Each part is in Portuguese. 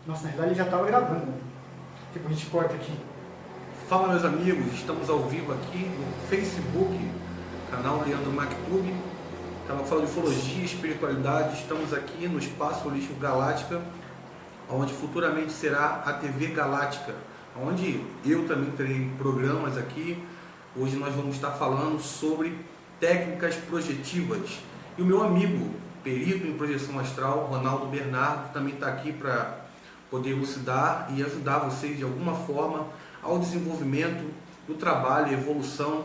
Nossa, na verdade ele já estava gravando, né? Tipo, a gente corta aqui. Fala, meus amigos, estamos ao vivo aqui no Facebook, canal Leandro MacTube, canal que fala de ufologia e espiritualidade. Estamos aqui no Espaço Holístico Galáctica, onde futuramente será a TV Galáctica, onde eu também terei programas aqui. Hoje nós vamos estar falando sobre técnicas projetivas. E o meu amigo, perito em projeção astral, Ronaldo Bernardo, também está aqui para poder elucidar e ajudar vocês de alguma forma ao desenvolvimento do trabalho e evolução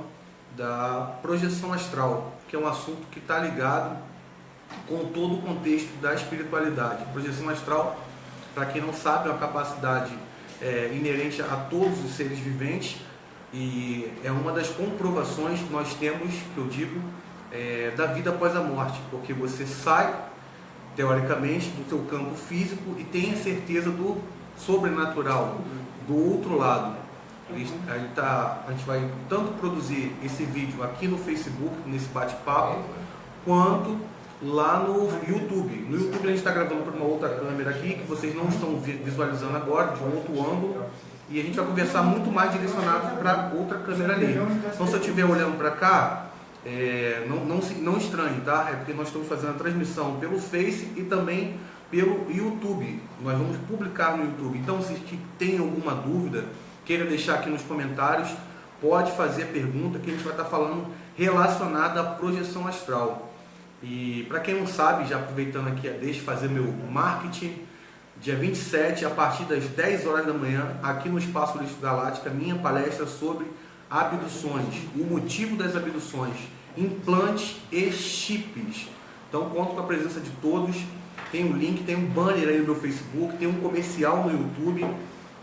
da projeção astral, que é um assunto que está ligado com todo o contexto da espiritualidade. Projeção astral, para quem não sabe, é uma capacidade inerente a todos os seres viventes e é uma das comprovações que nós temos, que eu digo, da vida após a morte, porque você sai, teoricamente, do teu campo físico e tem a certeza do sobrenatural, do outro lado. A gente vai tanto produzir esse vídeo aqui no Facebook, nesse bate-papo, quanto lá no YouTube. No YouTube a gente está gravando por uma outra câmera aqui, que vocês não estão visualizando agora, de um outro ângulo, e a gente vai conversar muito mais direcionado para outra câmera ali. Então, se eu estiver olhando para cá, não estranhe, tá? É porque nós estamos fazendo a transmissão pelo Face e também pelo YouTube. Nós vamos publicar no YouTube. Então, se tem alguma dúvida, queira deixar aqui nos comentários, pode fazer a pergunta que a gente vai estar falando relacionada à projeção astral. E para quem não sabe, já aproveitando aqui, deixa eu fazer meu marketing. Dia 27, a partir das 10 horas da manhã, aqui no Espaço Holístico Galáctica, minha palestra sobre abduções, o motivo das abduções, implantes e chips. Então conto com a presença de todos. Tem um link, tem um banner aí no meu Facebook, tem um comercial no YouTube.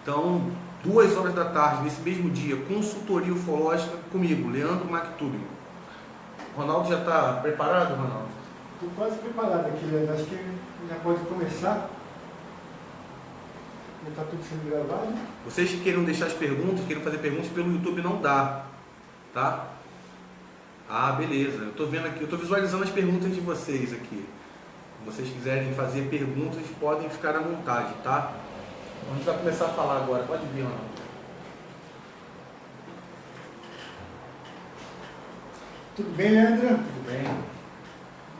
Então, 2 horas da tarde, nesse mesmo dia, consultoria ufológica comigo, Leandro MacTube. Ronaldo já está preparado, Ronaldo? Estou quase preparado aqui, Leandro. Acho que já pode começar. Já está tudo sendo gravado. Vocês que queiram deixar as perguntas, queiram fazer perguntas pelo YouTube, não dá, tá? Ah, beleza. Eu estou vendo aqui, eu estou visualizando as perguntas de vocês aqui. Se vocês quiserem fazer perguntas, podem ficar à vontade, tá? A gente vai começar a falar agora. Pode vir, Ronaldo. Tudo bem, Leandro? Tudo bem.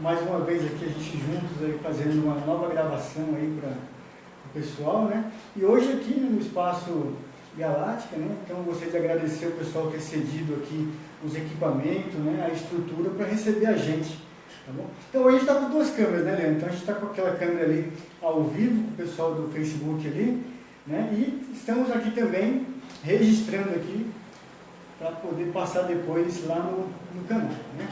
Mais uma vez aqui a gente juntos aí fazendo uma nova gravação aí para o pessoal, né? E hoje aqui no Espaço Galáctica, né? Então gostaria de agradecer o pessoal ter cedido aqui os equipamentos, né? A estrutura para receber a gente, tá bom? Então hoje a gente está com 2 câmeras, né, Leandro? Então a gente está com aquela câmera ali ao vivo, com o pessoal do Facebook ali, né? E estamos aqui também registrando aqui para poder passar depois lá no canal, né?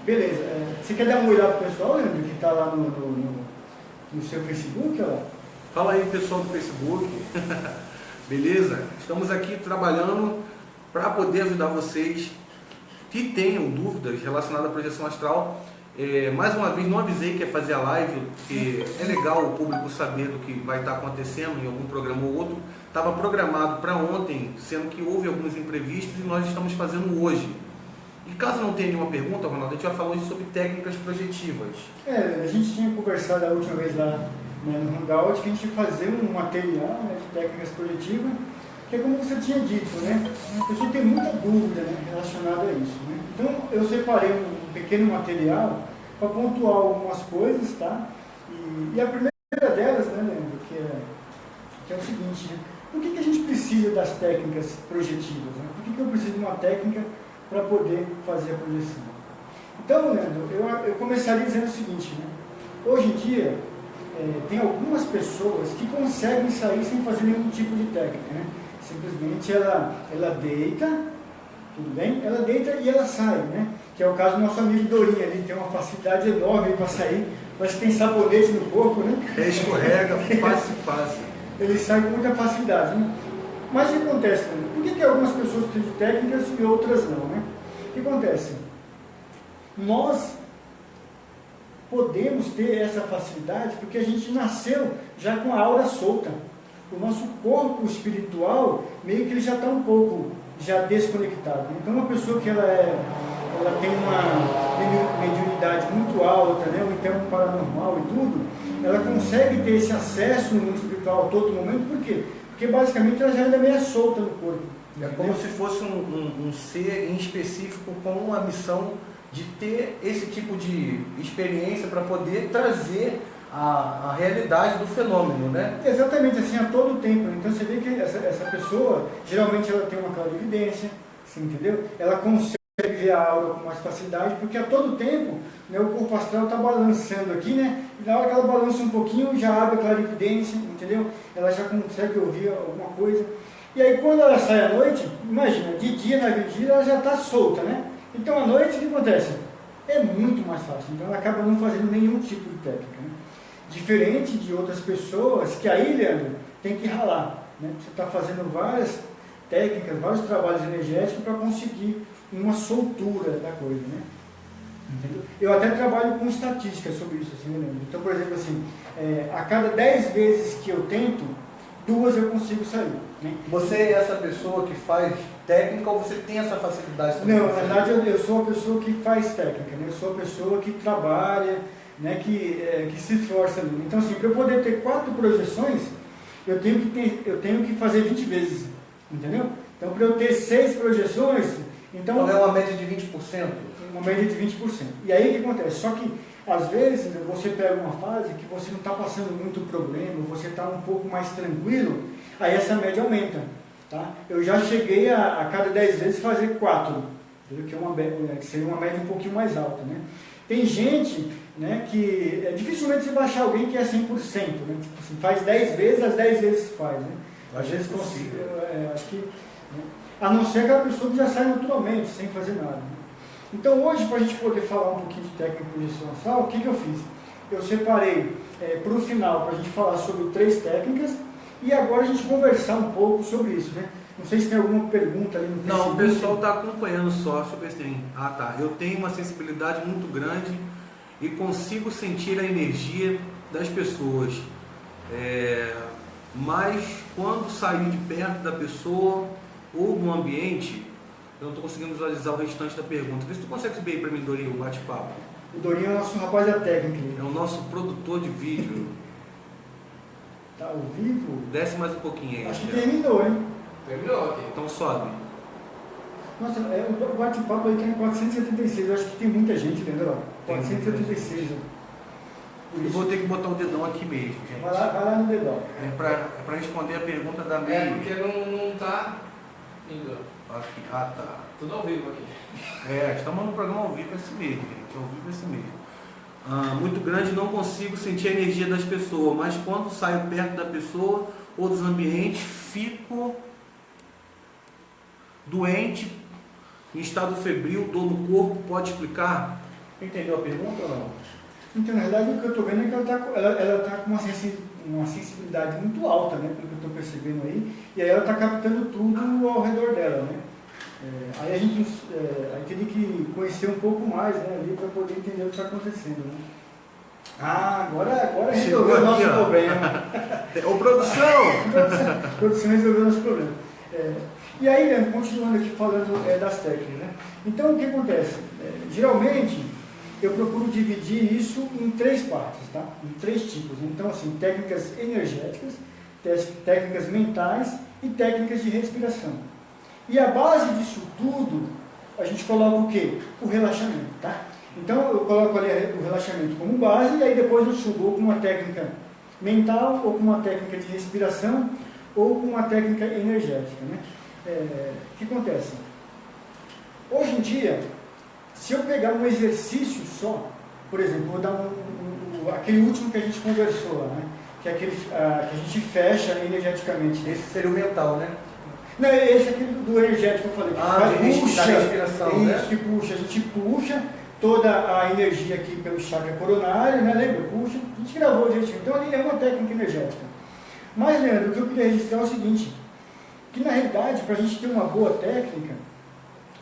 Beleza, você quer dar uma olhada para o pessoal, Leandro, que está lá no seu Facebook? Ó? Fala aí, pessoal do Facebook. Beleza? Estamos aqui trabalhando para poder ajudar vocês que tenham dúvidas relacionadas à projeção astral. Mais uma vez, não avisei que ia fazer a live, porque é legal o público saber do que vai estar acontecendo em algum programa ou outro. Estava programado para ontem, sendo que houve alguns imprevistos e nós estamos fazendo hoje. E caso não tenha nenhuma pergunta, Ronaldo, a gente vai falar hoje sobre técnicas projetivas. A gente tinha conversado a última vez lá, né, no Hangout, que a gente ia fazer um material, né, de técnicas projetivas, que é como você tinha dito, né? A pessoa tem muita dúvida, né, relacionada a isso, né? Então eu separei um pequeno material para pontuar algumas coisas, tá? E a primeira delas, né, Leandro, que é o seguinte, né? Por que a gente precisa das técnicas projetivas? Né? Por que eu preciso de uma técnica para poder fazer a projeção? Então, Leandro, eu começaria dizendo o seguinte, né? Hoje em dia, tem algumas pessoas que conseguem sair sem fazer nenhum tipo de técnica, né? Simplesmente ela deita, tudo bem? Ela deita e ela sai, né? Que é o caso do nosso amigo Dorinha, ele tem uma facilidade enorme para sair, parece que tem sabonete no corpo, né? Escorrega, fácil. Ele sai com muita facilidade, né? Mas o que acontece, né? Por que algumas pessoas precisam de técnicas e outras não, né? O que acontece? Nós podemos ter essa facilidade porque a gente nasceu já com a aura solta. O nosso corpo espiritual, meio que ele já está um pouco já desconectado. Então, uma pessoa que ela tem uma mediunidade muito alta, né? Ou então paranormal e tudo, ela consegue ter esse acesso no mundo espiritual a todo momento, por quê? Porque basicamente ela já anda meio solta no corpo. É como se fosse um ser em específico com a missão de ter esse tipo de experiência para poder trazer a realidade do fenômeno, né? Exatamente, assim, a todo tempo. Então você vê que essa pessoa, geralmente ela tem uma clarividência, você entendeu? Ela consegue ver a aura com mais facilidade, porque a todo tempo, né, o corpo astral está balançando aqui, né? E na hora que ela balança um pouquinho, já abre a clarividência, entendeu? Ela já consegue ouvir alguma coisa. E aí quando ela sai à noite, imagina, de dia na vigília ela já está solta, né? Então à noite o que acontece? É muito mais fácil, então ela acaba não fazendo nenhum tipo de técnica, né? Diferente de outras pessoas que aí, Leandro, tem que ralar, né? Você está fazendo várias técnicas, vários trabalhos energéticos para conseguir uma soltura da coisa, né? Entendeu? Eu até trabalho com estatística sobre isso, assim, Leandro. Então, por exemplo, assim, a cada 10 vezes que eu tento, 2 eu consigo sair, né? Você é essa pessoa que faz técnica ou você tem essa facilidade também? Não, na verdade eu sou a pessoa que faz técnica, né? Eu sou a pessoa que trabalha, né? Que se esforça ali. Então, assim, para eu poder ter 4 projeções, eu tenho que fazer 20 vezes, entendeu? Então, para eu ter 6 projeções, então é uma média de 20%? Uma média de 20%. E aí o que acontece? Só que, às vezes, você pega uma fase que você não está passando muito problema, você está um pouco mais tranquilo, aí essa média aumenta. Tá? Eu já cheguei a cada 10 vezes fazer 4, que seria uma média um pouquinho mais alta. Né? Tem gente, né, que dificilmente você vai achar alguém que é 100%, né? Tipo assim, faz 10 vezes, as 10 vezes faz. Né? Às vezes consigo, acho que, né? A não ser aquela pessoa que já sai naturalmente, sem fazer nada. Né? Então hoje, para a gente poder falar um pouquinho de técnica de projeção astral, o que eu fiz? Eu separei para o final, para a gente falar sobre 3 técnicas, e agora a gente conversar um pouco sobre isso, né? Não sei se tem alguma pergunta ali no Facebook. Não, o pessoal está acompanhando só, deixa eu ver se tem. Ah, tá. Eu tenho uma sensibilidade muito grande e consigo sentir a energia das pessoas. Mas quando saio de perto da pessoa ou do ambiente, eu não estou conseguindo visualizar o restante da pergunta. Vê se tu consegue subir aí para mim, Dorinho, o bate-papo. O Dorinho é o nosso rapaz da técnica. É o nosso produtor de vídeo. Tá ao vivo? Desce mais um pouquinho aí. Acho que terminou, hein? Terminou aqui. Então sobe. Nossa, o bate-papo aí tem 476. Eu acho que tem muita gente, entendeu? 476. Eu vou ter que botar o dedão aqui mesmo, gente. Vai lá no dedão. É para responder a pergunta da Meire. Porque não tá indo. Aqui. Ah, tá. Tudo ao vivo aqui. Estamos no programa ao vivo esse mesmo, gente. Ao vivo esse mesmo. Muito grande, não consigo sentir a energia das pessoas, mas quando saio perto da pessoa ou dos ambientes, fico doente, em estado febril, dor no corpo. Pode explicar? Entendeu a pergunta ou não? Então, na verdade, o que eu estou vendo é que ela está com uma sensibilidade muito alta, né? Pelo que eu estou percebendo aí, e aí ela está captando tudo ao redor dela, né? Aí a gente teria que conhecer um pouco mais, né, ali para poder entender o que está acontecendo, né? Agora resolveu o nosso problema. Ô, produção! A produção resolveu o nosso problema. E aí, Leandro, continuando aqui falando das técnicas, né? Então, o que acontece? Geralmente, eu procuro dividir isso em 3 partes, tá? Em 3 tipos. Então, assim, técnicas energéticas, técnicas mentais e técnicas de respiração. E a base disso tudo, a gente coloca o quê? O relaxamento, tá? Então, eu coloco ali o relaxamento como base, e aí depois eu subo ou com uma técnica mental, ou com uma técnica de respiração, ou com uma técnica energética, né? O que acontece? Hoje em dia, se eu pegar um exercício só, por exemplo, vou dar aquele último que a gente conversou lá, né? Que é aquele que a gente fecha energeticamente. Esse seria o mental, né? Não, esse aqui do energético que eu falei. Da respiração, isso, né? que puxa. A gente puxa toda a energia aqui pelo chakra coronário, né? Lembra? Puxa. A gente gravou o jeitinho. Então ali é uma técnica energética. Mas, Leandro, o que eu queria registrar é o seguinte, que na realidade, para a gente ter uma boa técnica,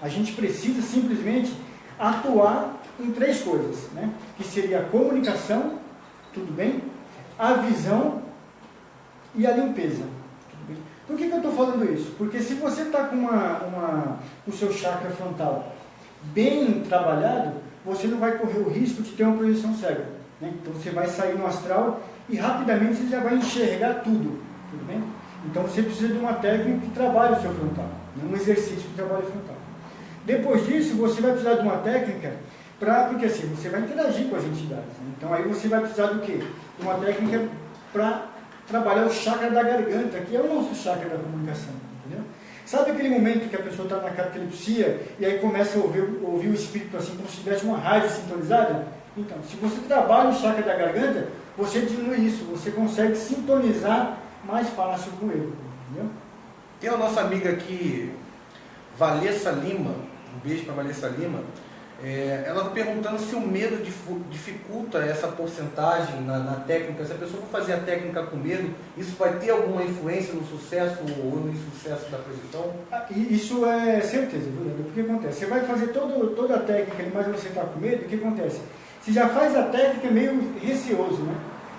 a gente precisa simplesmente atuar em 3 coisas, né? Que seria a comunicação, tudo bem? A visão e a limpeza. Por que eu estou falando isso? Porque se você está com o seu chakra frontal bem trabalhado, você não vai correr o risco de ter uma projeção cega, né? Então você vai sair no astral e rapidamente você já vai enxergar tudo bem? Então você precisa de uma técnica que trabalhe o seu frontal, um exercício que trabalhe o frontal. Depois disso, você vai precisar de uma técnica porque assim, você vai interagir com as entidades, né? Então aí você vai precisar do quê? De uma técnica para trabalhar o chakra da garganta, que é o nosso chakra da comunicação, entendeu? Sabe aquele momento que a pessoa está na catalepsia e aí começa a ouvir o espírito assim, como se tivesse uma rádio sintonizada? Então, se você trabalha o chakra da garganta, você diminui isso, você consegue sintonizar mais fácil com ele, entendeu? Tem a nossa amiga aqui, Valessa Lima, um beijo para Valessa Lima. Ela está perguntando se o medo dificulta essa porcentagem na técnica. Se a pessoa for fazer a técnica com medo, isso vai ter alguma influência no sucesso ou no insucesso da projeção? Isso é certeza, viu? O que acontece? Você vai fazer toda a técnica, mas você está com medo, o que acontece? Você já faz a técnica meio receoso, né?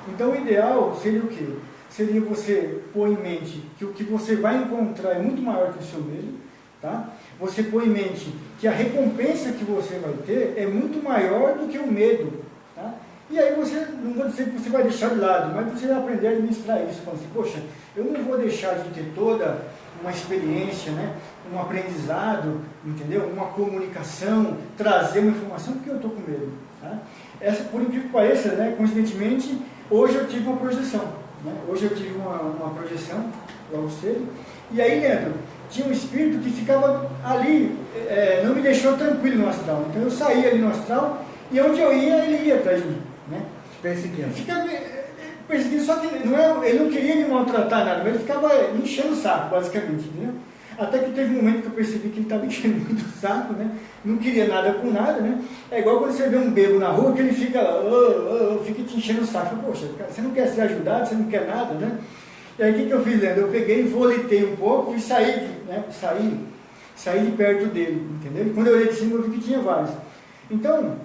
Então o ideal seria o quê? Seria você pôr em mente que o que você vai encontrar é muito maior que o seu medo, tá? Você põe em mente que a recompensa que você vai ter é muito maior do que o medo, tá? E aí você, não vou dizer que você vai deixar de lado, mas você vai aprender a administrar isso, falando assim, poxa, eu não vou deixar de ter toda uma experiência, né? Um aprendizado, entendeu? Uma comunicação, trazer uma informação, porque eu estou com medo, tá? Essa, por incrível que pareça, né? Coincidentemente, hoje eu tive uma projeção, né? Hoje eu tive uma projeção, logo cedo, e aí, Leandro, tinha um espírito que ficava ali, não me deixou tranquilo no astral. Então eu saía ali no astral e onde eu ia, ele ia atrás de mim, né? Perseguindo. Ficava perseguindo, só que ele não queria me maltratar nada, mas ele ficava me enchendo o saco, basicamente, entendeu? Até que teve um momento que eu percebi que ele estava enchendo muito o saco, né? Não queria nada com nada, né? É igual quando você vê um bêbado na rua, que ele fica fica te enchendo o saco. Poxa, cara, você não quer ser ajudado, você não quer nada, né? E aí o que eu fiz, Leandro? Eu peguei, voletei um pouco e saí, né? Saí de perto dele, entendeu? E quando eu olhei de cima, eu vi que tinha vários. Então,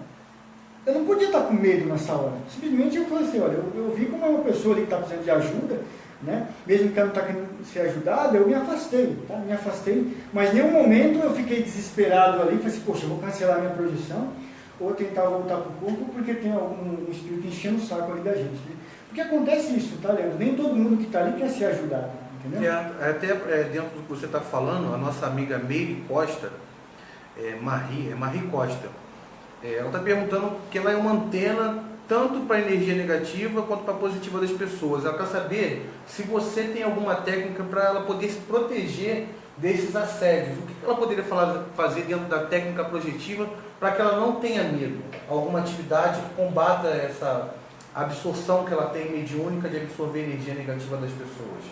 eu não podia estar com medo nessa hora. Simplesmente eu falei assim, olha, eu vi como é uma pessoa ali que está precisando de ajuda, né? Mesmo que ela não está querendo ser ajudada, eu me afastei, tá? Me afastei, mas em nenhum momento eu fiquei desesperado ali, falei assim, poxa, eu vou cancelar minha projeção, ou tentar voltar para o corpo, porque tem algum espírito enchendo o saco ali da gente, né? Porque acontece isso, tá, Leandro? Nem todo mundo que está ali quer ser ajudado, entendeu? Até dentro do que você está falando, a nossa amiga Meire Costa, Marie Costa, ela está perguntando que ela é uma antena tanto para a energia negativa quanto para a positiva das pessoas. Ela quer saber se você tem alguma técnica para ela poder se proteger desses assédios. O que ela poderia fazer dentro da técnica projetiva para que ela não tenha medo? Alguma atividade que combata essa absorção que ela tem mediúnica de absorver energia negativa das pessoas?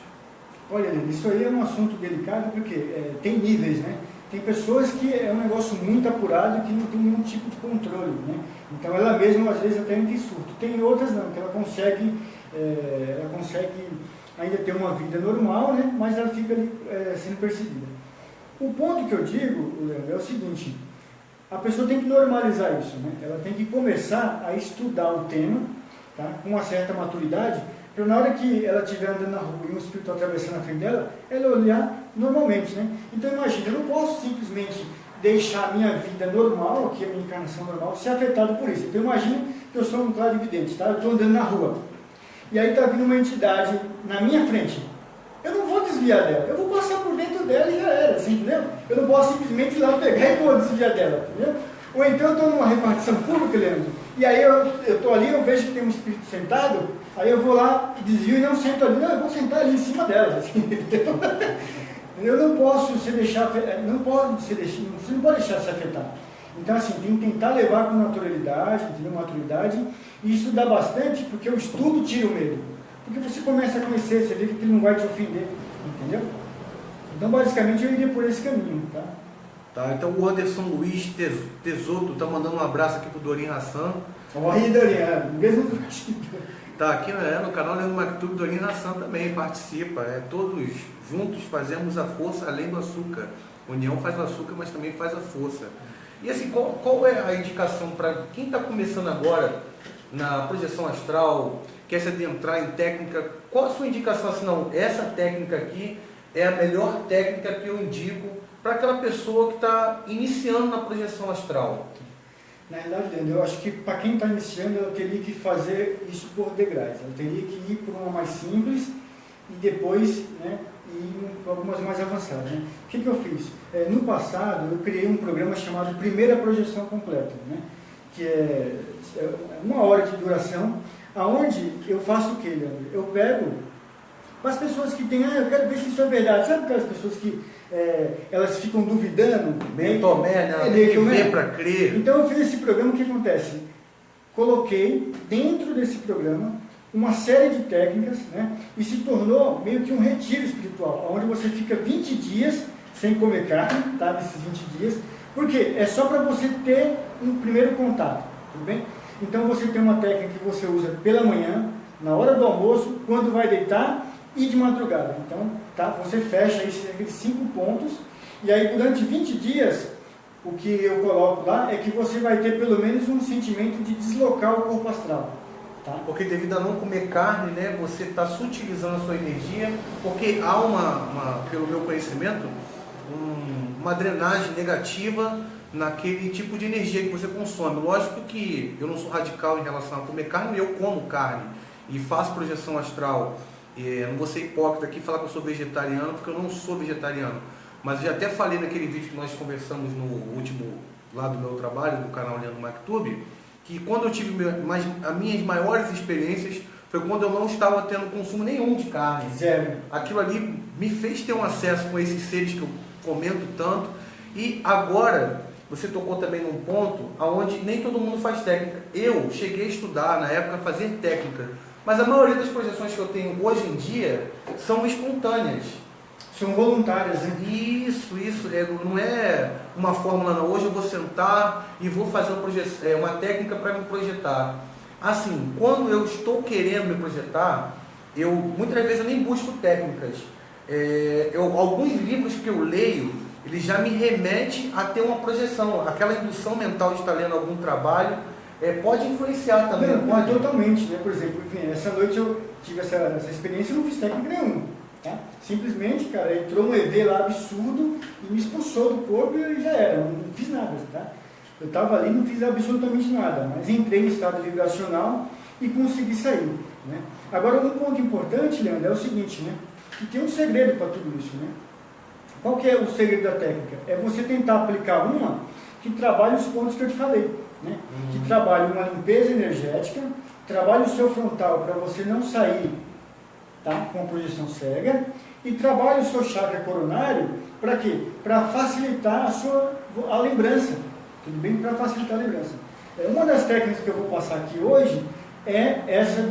Olha, isso aí é um assunto delicado porque tem níveis, né? Tem pessoas que é um negócio muito apurado e que não tem nenhum tipo de controle, né? Então ela mesma às vezes até tem surto. Tem outras não, que ela consegue ainda ter uma vida normal, né? Mas ela fica ali sendo perseguida. O ponto que eu digo, Leandro, é o seguinte: a pessoa tem que normalizar isso, né? Ela tem que começar a estudar o tema, tá? Com uma certa maturidade, para na hora que ela estiver andando na rua e um espírito atravessando a frente dela, ela olhar normalmente, né? Então imagina, eu não posso simplesmente deixar a minha vida normal, aqui a minha encarnação normal, ser afetada por isso. Então imagina que eu sou um clarividente, tá? Eu estou andando na rua, e aí está vindo uma entidade na minha frente. Eu não vou desviar dela, eu vou passar por dentro dela e já era, assim, entendeu? Eu não posso simplesmente ir lá pegar e vou desviar dela, entendeu? Ou então eu estou numa repartição pública, Leandro, e aí eu estou ali, eu vejo que tem um espírito sentado, aí eu vou lá, desvio e não sento ali, não, eu vou sentar ali em cima dela, assim, entendeu? Eu não posso se deixar, você não pode deixar se afetar. Então assim, tem que tentar levar com naturalidade, entendeu? Maturidade, e isso dá bastante, porque o estudo tira o medo. Porque você começa a conhecer, você vê que ele não vai te ofender, entendeu? Então basicamente eu iria por esse caminho, tá? Tá, então o Anderson Luiz Tesoto está mandando um abraço aqui pro Dorim Hassan. Oi, Dorim, mesmo do Tá aqui no canal Leandro Mactub, Dorim Hassan também participa. Todos juntos fazemos a força além do açúcar. União faz o açúcar, mas também faz a força. E assim, qual é a indicação para quem está começando agora na projeção astral, quer se adentrar em técnica? Qual a sua indicação? Assim, não, essa técnica aqui é a melhor técnica que eu indico para aquela pessoa que está iniciando na projeção astral. Na realidade, Leandro, eu acho que para quem está iniciando, ela teria que fazer isso por degraus. Ela teria que ir por uma mais simples e depois, né, ir para algumas mais avançadas. Né? O que eu fiz? No passado, eu criei um programa chamado Primeira Projeção Completa, né? Que é 1 hora de duração, aonde eu faço o quê, Leandro? Eu pego para as pessoas que têm, eu quero ver se isso é verdade. Sabe aquelas pessoas que elas ficam duvidando? Bem Tomé, né? Tem que ver para crer. Então eu fiz esse programa, o que acontece? Coloquei dentro desse programa uma série de técnicas, né? E se tornou meio que um retiro espiritual, onde você fica 20 dias sem comer carne, tá? Nesses 20 dias. Por quê? É só para você ter um primeiro contato, tudo bem? Então você tem uma técnica que você usa pela manhã, na hora do almoço, quando vai deitar e de madrugada. Então, tá? Você fecha esses 5 pontos e aí durante 20 dias, o que eu coloco lá é que você vai ter pelo menos um sentimento de deslocar o corpo astral. Tá? Porque devido a não comer carne, né, você está sutilizando a sua energia, porque há pelo meu conhecimento, uma drenagem negativa naquele tipo de energia que você consome. Lógico que eu não sou radical em relação a comer carne, eu como carne e faço projeção astral. Não vou ser hipócrita aqui e falar que eu sou vegetariano, porque eu não sou vegetariano. Mas eu já até falei naquele vídeo que nós conversamos no último lá do meu trabalho, do canal Leandro MacTube, que quando eu tive as minhas maiores experiências foi quando eu não estava tendo consumo nenhum de carne. Zero. Aquilo ali me fez ter um acesso com esses seres que eu comento tanto. E agora, você tocou também num ponto onde nem todo mundo faz técnica. Eu cheguei a estudar, na época, fazer técnica. Mas a maioria das projeções que eu tenho hoje em dia são espontâneas. São voluntárias, né? Isso, não é uma fórmula não. Hoje eu vou sentar e vou fazer uma técnica para me projetar. Assim, quando eu estou querendo me projetar, muitas vezes eu nem busco técnicas. Alguns livros que eu leio, eles já me remetem a ter uma projeção. Aquela indução mental de estar lendo algum trabalho pode influenciar também. Não, pode? Totalmente, né? Por exemplo, enfim, essa noite eu tive essa experiência e não fiz técnica nenhuma. Tá? Simplesmente, cara, entrou um EV lá absurdo e me expulsou do corpo e já era, não fiz nada, tá? Eu estava ali, não fiz absolutamente nada, mas entrei em estado vibracional e consegui sair, né? Agora, um ponto importante, Leandro, é o seguinte, né? Que tem um segredo para tudo isso, né? Qual que é o segredo da técnica? É você tentar aplicar uma que trabalhe os pontos que eu te falei, né? Que trabalhe uma limpeza energética, trabalhe o seu frontal para você não sair, tá? Com a projeção cega, e trabalhe o seu chakra coronário para quê? Para facilitar a lembrança, tudo bem? Para facilitar a lembrança. Uma das técnicas que eu vou passar aqui hoje é essa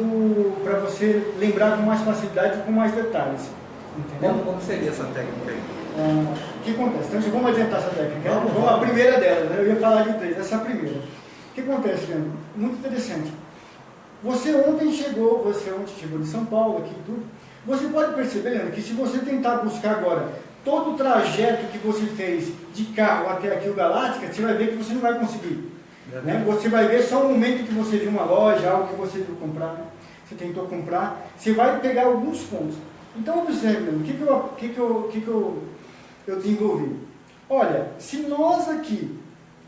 para você lembrar com mais facilidade e com mais detalhes. Entendeu? Como seria essa técnica aí? O que acontece? Então, vamos adiantar essa técnica. Vamos a primeira delas, né? Eu ia falar de 3, essa é a primeira. O que acontece, Leandro? Muito interessante. Você ontem chegou de São Paulo, aqui e tudo. Você pode perceber, Leandro, que se você tentar buscar agora todo o trajeto que você fez de carro até aqui o Galáctica, você vai ver que você não vai conseguir. Né? Você vai ver só o momento que você viu uma loja, algo que você viu comprar, né? Você tentou comprar, você vai pegar alguns pontos. Então observe, Leandro, o que eu desenvolvi? Olha, se nós aqui,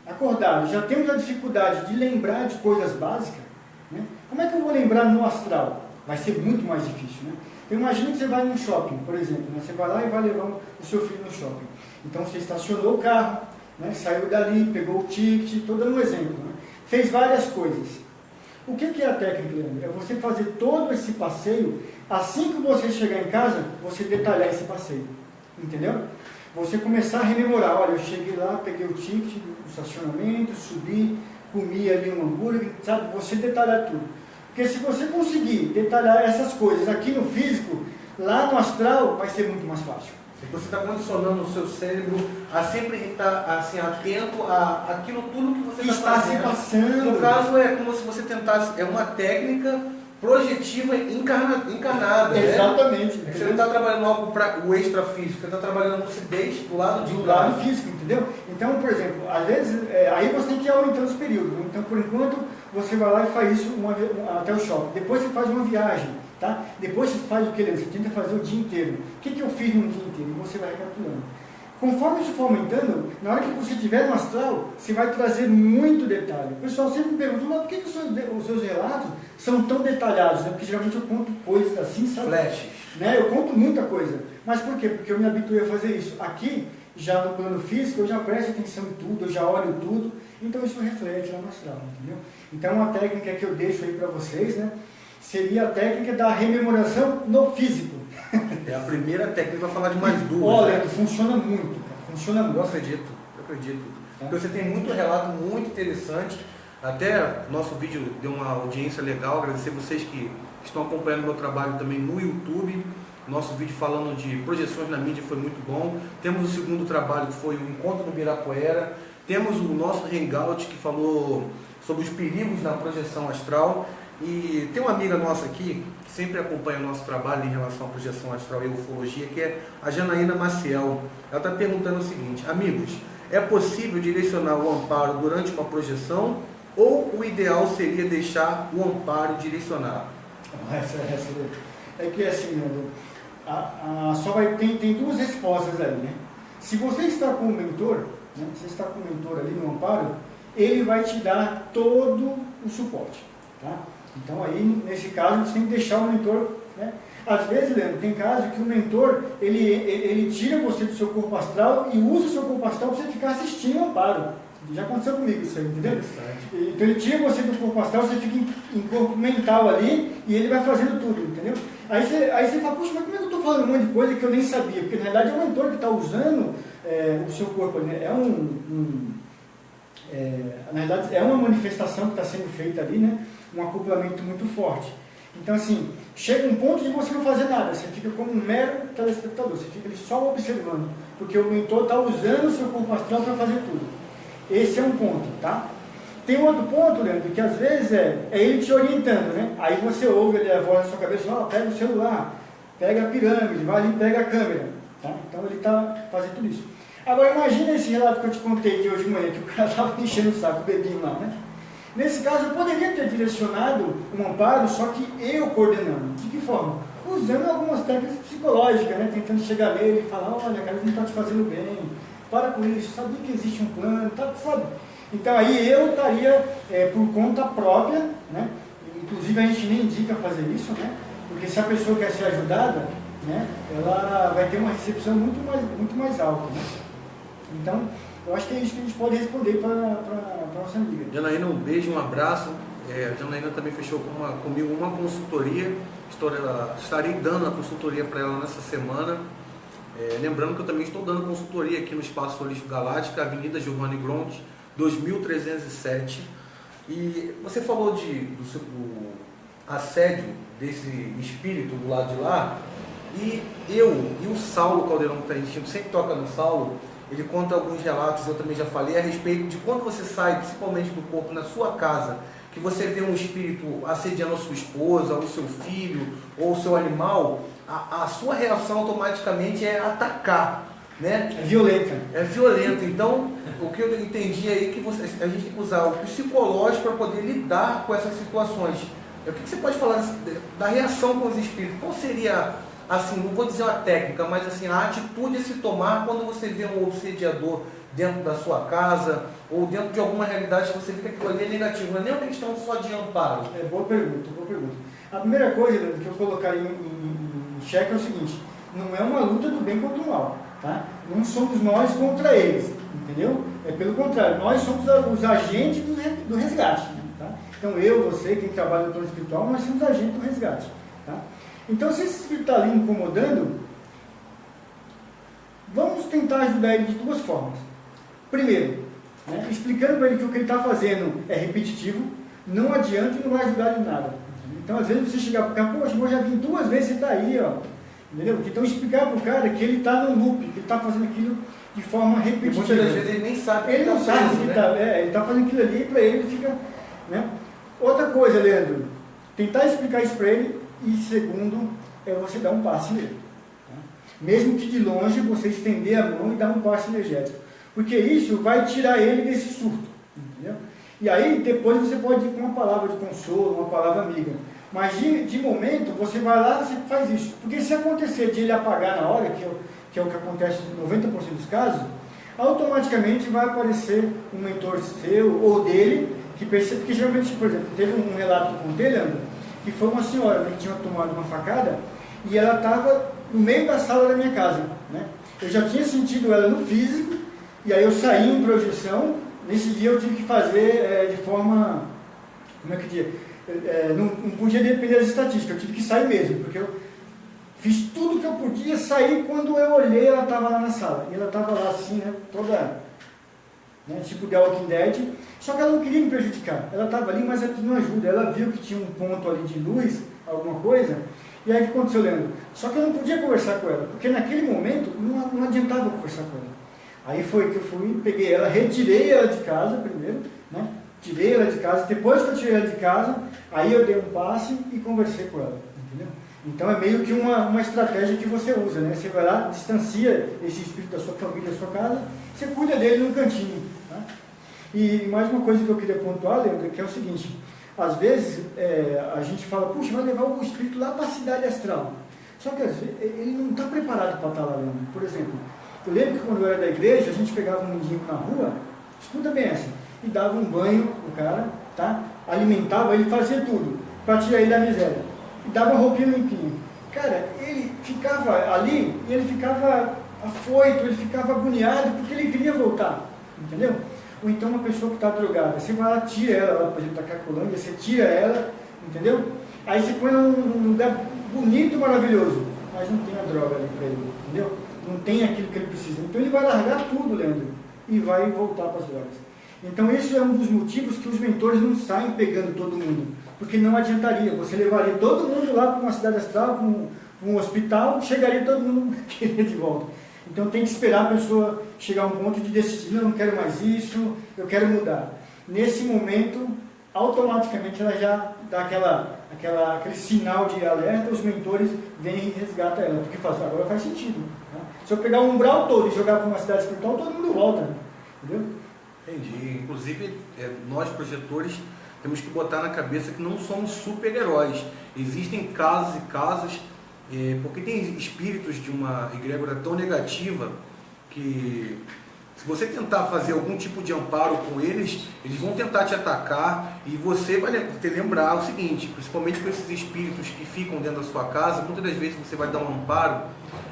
acordados, já temos a dificuldade de lembrar de coisas básicas, né? Como é que eu vou lembrar no astral? Vai ser muito mais difícil, né? Imagina que você vai num shopping, por exemplo, né? Você vai lá e vai levar o seu filho no shopping. Então você estacionou o carro, né? Saiu dali, pegou o ticket, estou dando um exemplo, né? Fez várias coisas. O que é a técnica, Leandro? É você fazer todo esse passeio, assim que você chegar em casa, você detalhar esse passeio, entendeu? Você começar a rememorar, olha, eu cheguei lá, peguei o ticket do estacionamento, subi, comi ali um hambúrguer, sabe? Você detalhar tudo. Porque se você conseguir detalhar essas coisas aqui no físico, lá no astral vai ser muito mais fácil. Você está condicionando o seu cérebro a sempre estar assim, atento àquilo tudo que você está se passando. No caso, é como se você tentasse, é uma técnica projetiva encarnada. Exatamente. Né? Você não está trabalhando algo para o extrafísico, você está trabalhando lucidez do lado do lado físico, entendeu? Então, por exemplo, às vezes, aí você tem que ir aumentando os períodos. Né? Então, por enquanto, você vai lá e faz isso até o shopping. Depois você faz uma viagem, tá? Depois você faz o que? Você tenta fazer o dia inteiro. O que eu fiz no dia inteiro? E você vai recapitulando. Conforme isso for aumentando, na hora que você estiver no astral, você vai trazer muito detalhe. O pessoal sempre me pergunta, mas por que os seus relatos são tão detalhados? Né? Porque geralmente eu conto coisas assim, sabe? Flashes. Né? Eu conto muita coisa. Mas por quê? Porque eu me habituei a fazer isso. Aqui, já no plano físico, eu já presto atenção em tudo, eu já olho tudo, então isso reflete lá no astral, entendeu? Então uma técnica que eu deixo aí para vocês, né, seria a técnica da rememoração no físico. É a primeira técnica, vai falar de mais duas. Olha, né? funciona muito, cara. Funciona muito. Eu acredito. Porque você tem muito relato muito interessante. Até nosso vídeo deu uma audiência legal. Agradecer vocês que estão acompanhando o meu trabalho também no YouTube. Nosso vídeo falando de projeções na mídia foi muito bom. Temos o segundo trabalho que foi o Encontro no Ibirapuera. Temos o nosso Hangout que falou sobre os perigos na projeção astral. E tem uma amiga nossa aqui que sempre acompanha o nosso trabalho em relação à projeção astral e ufologia, que é a Janaína Maciel. Ela está perguntando o seguinte: amigos, é possível direcionar o amparo durante uma projeção ou o ideal seria deixar o amparo direcionar? É que assim, tem duas respostas ali, né? Se você está com o mentor, né? Você está com o mentor ali no amparo, ele vai te dar todo o suporte, tá? Então aí, nesse caso, você tem que deixar o mentor, né? Às vezes, Leandro, tem casos que o mentor, ele tira você do seu corpo astral e usa o seu corpo astral para você ficar assistindo o amparo. Já aconteceu comigo isso aí, entendeu? Então ele tira você do corpo astral, você fica em corpo mental ali e ele vai fazendo tudo, entendeu? Aí você fala, puxa, mas como é que eu estou falando um monte de coisa que eu nem sabia? Porque na realidade é o mentor que está usando o seu corpo ali, né? Na verdade é uma manifestação que está sendo feita ali, né? Um acoplamento muito forte. Então assim, chega um ponto de você não fazer nada, você fica como um mero telespectador, você fica ali só observando, porque o mentor está usando o seu corpo astral para fazer tudo. Esse é um ponto, tá? Tem outro ponto, Leandro, que às vezes é ele te orientando, né? Aí você ouve a voz na sua cabeça, pega o celular, pega a pirâmide, vai ali e pega a câmera, tá? Então ele está fazendo tudo isso. Agora imagina esse relato que eu te contei de hoje de manhã, que o cara estava enchendo o saco, o bebinho lá, né? Nesse caso eu poderia ter direcionado um amparo, só que eu coordenando. De que forma? Usando algumas técnicas psicológicas, né? Tentando chegar nele e falar, olha, cara, isso não está te fazendo bem, para com isso, sabia que existe um plano, tá, sabe? Então aí eu estaria por conta própria, né? Inclusive a gente nem indica fazer isso, né? Porque se a pessoa quer ser ajudada, né? Ela vai ter uma recepção muito mais alta, né? Então, eu acho que é isso que a gente pode responder para a nossa amiga. Janaína, um beijo, um abraço. A Janaína também fechou comigo uma consultoria. Estarei dando a consultoria para ela nessa semana. Lembrando que eu também estou dando consultoria aqui no Espaço Holístico Galáctica, Avenida Giovanni Gronchi, 2307. E você falou do assédio desse espírito do lado de lá. E o Saulo Caldeirão, que a gente sempre toca no Saulo, ele conta alguns relatos, eu também já falei, a respeito de quando você sai, principalmente do corpo, na sua casa, que você vê um espírito assediando a sua esposa, o seu filho, ou o seu animal, a sua reação automaticamente é atacar, né? É violenta. É violenta. Então, o que eu entendi aí é que a gente tem que usar o psicológico para poder lidar com essas situações. O que você pode falar da reação com os espíritos? Qual seria, assim, não vou dizer uma técnica, mas assim, a atitude a se tomar quando você vê um obsediador dentro da sua casa ou dentro de alguma realidade que você vê que aquilo ali é negativo, não é nem uma questão só de amparo? Boa pergunta. A primeira coisa, Leandro, que eu colocaria em xeque é o seguinte: não é uma luta do bem contra o mal, tá? Não somos nós contra eles, entendeu? É pelo contrário, nós somos os agentes do resgate, tá? Então eu, você, quem trabalha no plano espiritual, nós somos agentes do resgate, tá? Então se esse espírito está ali incomodando, vamos tentar ajudar ele de duas formas. Primeiro, né, explicando para ele que o que ele está fazendo é repetitivo, não adianta e não vai ajudar em nada. Então às vezes você chegar para o cara, poxa, eu já vim 2 vezes, você está aí, ó. Entendeu? Então explicar para o cara que ele está no loop, que ele está fazendo aquilo de forma repetitiva. E muitas das vezes ele nem sabe. Ele não sabe que ele está fazendo aquilo ali, para ele fica, né? Outra coisa, Leandro, tentar explicar isso para ele, e segundo, é você dar um passe nele. Tá? Mesmo que de longe você estender a mão e dar um passe energético. Porque isso vai tirar ele desse surto. Entendeu? E aí depois você pode ir com uma palavra de consolo, uma palavra amiga. Mas de momento, você vai lá e você faz isso. Porque se acontecer de ele apagar na hora, que é o que acontece em 90% dos casos, automaticamente vai aparecer um mentor seu ou dele, que percebe, porque geralmente, por exemplo, teve um relato que eu contei, Leandro, que foi uma senhora, né, que tinha tomado uma facada e ela estava no meio da sala da minha casa, né? Eu já tinha sentido ela no físico, e aí eu saí em projeção. Nesse dia eu tive que fazer de forma, como é que diz? Não podia depender das estatísticas, eu tive que sair mesmo, porque eu fiz tudo que eu podia sair. Quando eu olhei, ela estava lá na sala, e ela estava lá assim, né, toda, né, tipo The Walking Dead, só que ela não queria me prejudicar, ela estava ali, mas aqui não ajuda, ela viu que tinha um ponto ali de luz, alguma coisa, e aí o que aconteceu, Leandro? Só que eu não podia conversar com ela, porque naquele momento não adiantava conversar com ela. Aí foi que eu fui, peguei ela, retirei ela de casa primeiro, né? Tirei ela de casa, depois que eu tirei ela de casa, aí eu dei um passe e conversei com ela, entendeu? Então é meio que uma estratégia que você usa, né? Você vai lá, distancia esse espírito da sua família, da sua casa, você cuida dele num cantinho, tá? E mais uma coisa que eu queria pontuar, Leandro, que é o seguinte: às vezes a gente fala, puxa, vai levar o espírito lá para a cidade astral. Só que às vezes ele não está preparado para estar lá, Leandro. Por exemplo, eu lembro que quando eu era da igreja, a gente pegava um mendigo na rua, escuta bem essa, e dava um banho pro cara, tá? Alimentava ele, fazia tudo para tirar ele da miséria, e dava uma roupinha limpinha. Cara, ele ficava ali e ele ficava afoito, ele ficava agoniado porque ele queria voltar, entendeu? Ou então uma pessoa que está drogada, você vai lá, tira ela lá, por exemplo, da Cracolândia, você tira ela, entendeu? Aí você põe ela num lugar bonito, maravilhoso, mas não tem a droga ali para ele, entendeu? Não tem aquilo que ele precisa. Então ele vai largar tudo, Leandro, e vai voltar para as drogas. Então esse é um dos motivos que os mentores não saem pegando todo mundo, porque não adiantaria, você levaria todo mundo lá para uma cidade astral, para um hospital, chegaria todo mundo querer de volta. Então tem que esperar a pessoa chegar a um ponto de decidir, não quero mais isso, eu quero mudar. Nesse momento, automaticamente ela já dá aquele sinal de alerta, os mentores vêm e resgatam ela, porque agora faz sentido. Tá? Se eu pegar o umbral todo e jogar para uma cidade espiritual, todo mundo volta, entendeu? Entendi. Inclusive, nós projetores temos que botar na cabeça que não somos super-heróis. Existem casos e casos, porque tem espíritos de uma egrégora tão negativa que, se você tentar fazer algum tipo de amparo com eles, eles vão tentar te atacar, e você vai ter que lembrar o seguinte, principalmente com esses espíritos que ficam dentro da sua casa, muitas das vezes você vai dar um amparo,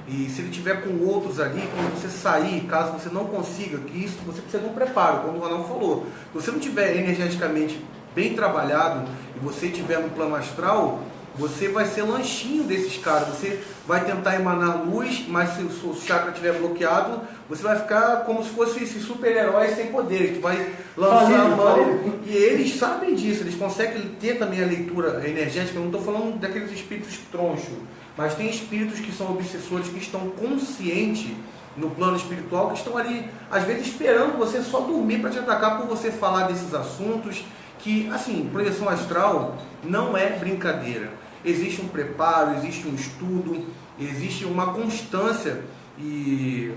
e se ele tiver com outros ali, quando você sair, caso você não consiga, que isso você precisa de um preparo, como o Ronaldo falou. Se você não tiver energeticamente bem trabalhado e você estiver no plano astral, você vai ser lanchinho desses caras. Você vai tentar emanar luz, mas se o seu chakra estiver bloqueado, você vai ficar como se fosse esse super-herói sem poderes. Tu vai lançar a mão, e eles sabem disso, eles conseguem ter também a leitura energética. Eu não estou falando daqueles espíritos troncho, mas tem espíritos que são obsessores, que estão conscientes no plano espiritual, que estão ali, às vezes, esperando você só dormir para te atacar por você falar desses assuntos. Que, assim, projeção astral não é brincadeira. Existe um preparo, existe um estudo, existe uma constância, e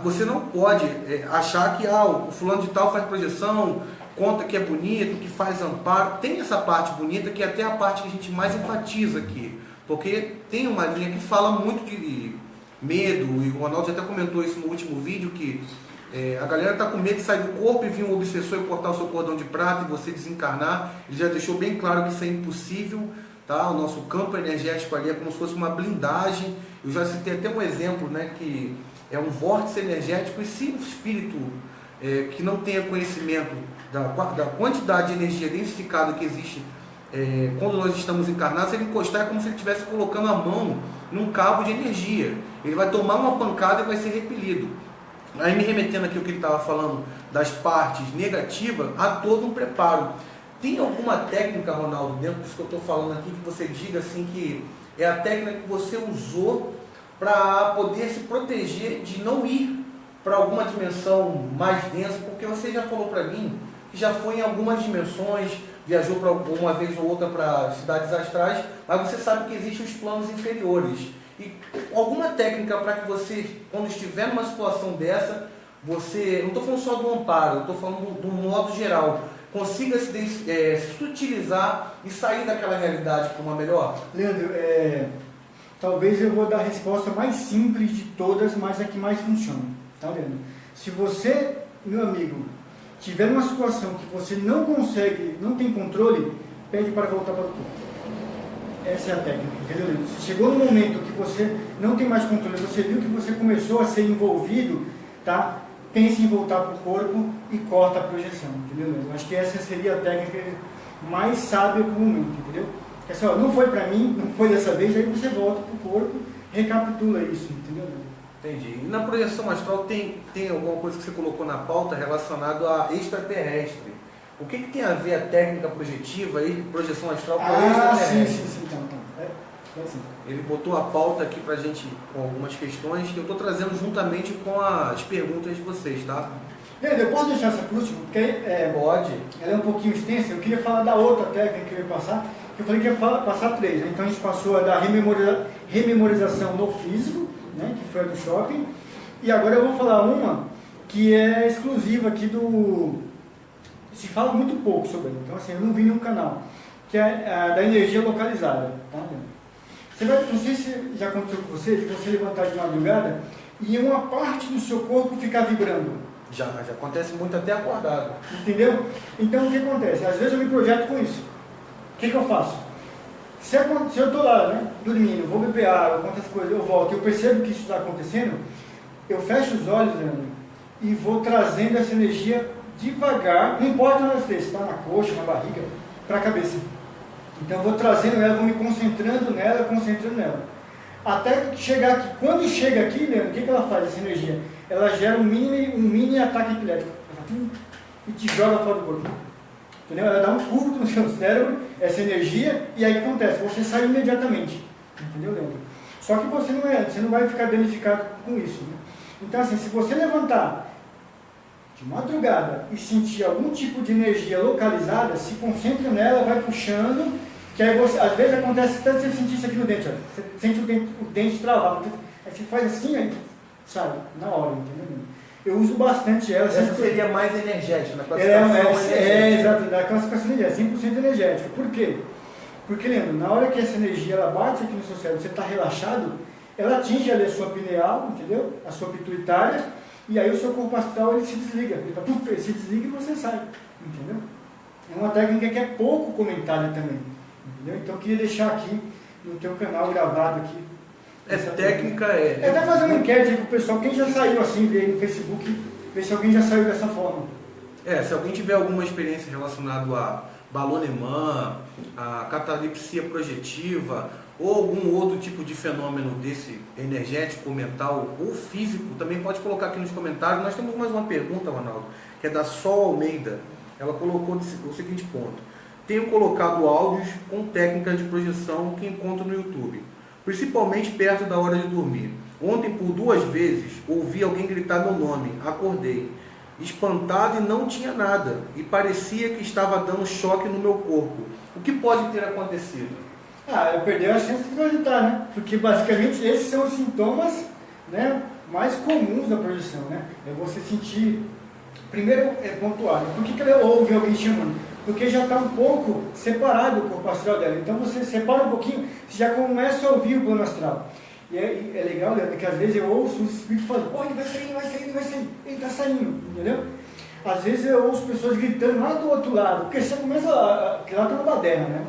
você não pode achar que o fulano de tal faz projeção, conta que é bonito, que faz amparo. Tem essa parte bonita, que é até a parte que a gente mais enfatiza aqui, porque tem uma linha que fala muito de medo, e o Ronaldo já até comentou isso no último vídeo, que a galera está com medo de sair do corpo e vir um obsessor e cortar o seu cordão de prata e você desencarnar. Ele já deixou bem claro que isso é impossível, tá? O nosso campo energético ali é como se fosse uma blindagem. Eu já citei até um exemplo, né, que é um vórtice energético, e se o espírito que não tenha conhecimento da quantidade de energia densificada que existe quando nós estamos encarnados, se ele encostar, é como se ele estivesse colocando a mão num cabo de energia. Ele vai tomar uma pancada e vai ser repelido. Aí, me remetendo aqui ao que ele estava falando das partes negativas, há todo um preparo. Tem alguma técnica, Ronaldo, dentro disso que eu estou falando aqui, que você diga assim que é a técnica que você usou para poder se proteger de não ir para alguma dimensão mais densa? Porque você já falou para mim que já foi em algumas dimensões, viajou para uma vez ou outra para cidades astrais, mas você sabe que existem os planos inferiores. E alguma técnica para que você, quando estiver numa situação dessa, você, não estou falando só do amparo, eu estou falando do modo geral, consiga se utilizar e sair daquela realidade para uma melhor? Leandro, talvez eu vou dar a resposta mais simples de todas, mas a que mais funciona. Tá, Leandro? Se você, meu amigo, tiver uma situação que você não consegue, não tem controle, pede para voltar para o corpo. Essa é a técnica, entendeu, Leandro? Se chegou no momento que você não tem mais controle, você viu que você começou a ser envolvido, tá? Pense em voltar para o corpo e corta a projeção, entendeu, Leandro? Acho que essa seria a técnica mais sábia para o momento, entendeu? É só, não foi para mim, não foi dessa vez, aí você volta para o corpo, recapitula isso, entendeu, Leandro? Entendi. E na projeção astral tem alguma coisa que você colocou na pauta relacionada a extraterrestre? O que tem a ver a técnica projetiva e projeção astral com extraterrestre? Sim, então. Assim. Ele botou a pauta aqui pra gente com algumas questões que eu estou trazendo juntamente com as perguntas de vocês, tá? Leandro, eu posso deixar essa por último? Porque pode. Ela é um pouquinho extensa, eu queria falar da outra técnica que eu ia passar, que eu falei que ia passar 3, né? Então a gente passou a da rememorização no físico, né? Que foi a do shopping, e agora eu vou falar uma que é exclusiva aqui se fala muito pouco sobre ela, então assim, eu não vi nenhum canal, que é a da energia localizada, tá? Você vai, não sei se já aconteceu com você, de você levantar de madrugada e uma parte do seu corpo ficar vibrando. Já acontece muito até acordado. Entendeu? Então o que acontece? Às vezes eu me projeto com isso. O que eu faço? Se eu estou lá, né, dormindo, vou beber água, quantas coisas, eu volto, eu percebo que isso está acontecendo, eu fecho os olhos, Leandro, e vou trazendo essa energia devagar, não importa onde você está, na coxa, na barriga, para a cabeça. Então eu vou trazendo ela, vou me concentrando nela. Até chegar aqui. Quando chega aqui, Leandro, o que ela faz, essa energia? Ela gera um mini ataque epilético. E te joga fora do corpo. Entendeu? Ela dá um curto no seu cérebro, essa energia, e aí o que acontece? Você sai imediatamente. Entendeu, Leandro? Só que você não vai ficar danificado com isso. Né? Então assim, se você levantar de madrugada e sentir algum tipo de energia localizada, se concentra nela, vai puxando, que aí você, às vezes acontece até você sentir isso aqui no dente, ó. Você sente o dente travado, aí você faz assim, aí sabe, na hora, entendeu? Eu uso bastante ela. Essa seria mais energética, na classificação exato, da classificação energética, 100% energética. Por quê? Porque, lembra, na hora que essa energia ela bate aqui no seu cérebro, você está relaxado, ela atinge ali a sua pineal, entendeu? A sua pituitária, e aí o seu corpo astral ele se desliga, ele se desliga e você sai, entendeu? É uma técnica que é pouco comentada também, entendeu? Então eu queria deixar aqui no teu canal gravado aqui. Técnica até fazer uma enquete aí pro pessoal, quem já saiu assim, ver aí no Facebook, ver se alguém já saiu dessa forma. Se alguém tiver alguma experiência relacionada a balonemã, a catalepsia projetiva, ou algum outro tipo de fenômeno desse energético, mental ou físico, também pode colocar aqui nos comentários. Nós temos mais uma pergunta, Ronaldo, que é da Sol Almeida. Ela colocou o seguinte ponto: tenho colocado áudios com técnicas de projeção que encontro no YouTube, principalmente perto da hora de dormir. Ontem, por 2 vezes, ouvi alguém gritar meu nome, acordei, espantado, e não tinha nada, e parecia que estava dando choque no meu corpo. O que pode ter acontecido? Eu perdi a chance de projetar, né? Porque basicamente esses são os sintomas, né, mais comuns da projeção, né? É você sentir, primeiro é pontuar, né? Por que ela ouve alguém chamando? Porque já está um pouco separado o corpo astral dela. Então você separa um pouquinho, você já começa a ouvir o plano astral. E é legal, Leandro, que às vezes eu ouço os espíritos falando, ele vai sair, ele está saindo, entendeu? Às vezes eu ouço pessoas gritando lá do outro lado, porque você começa, porque lá está uma baderna, né?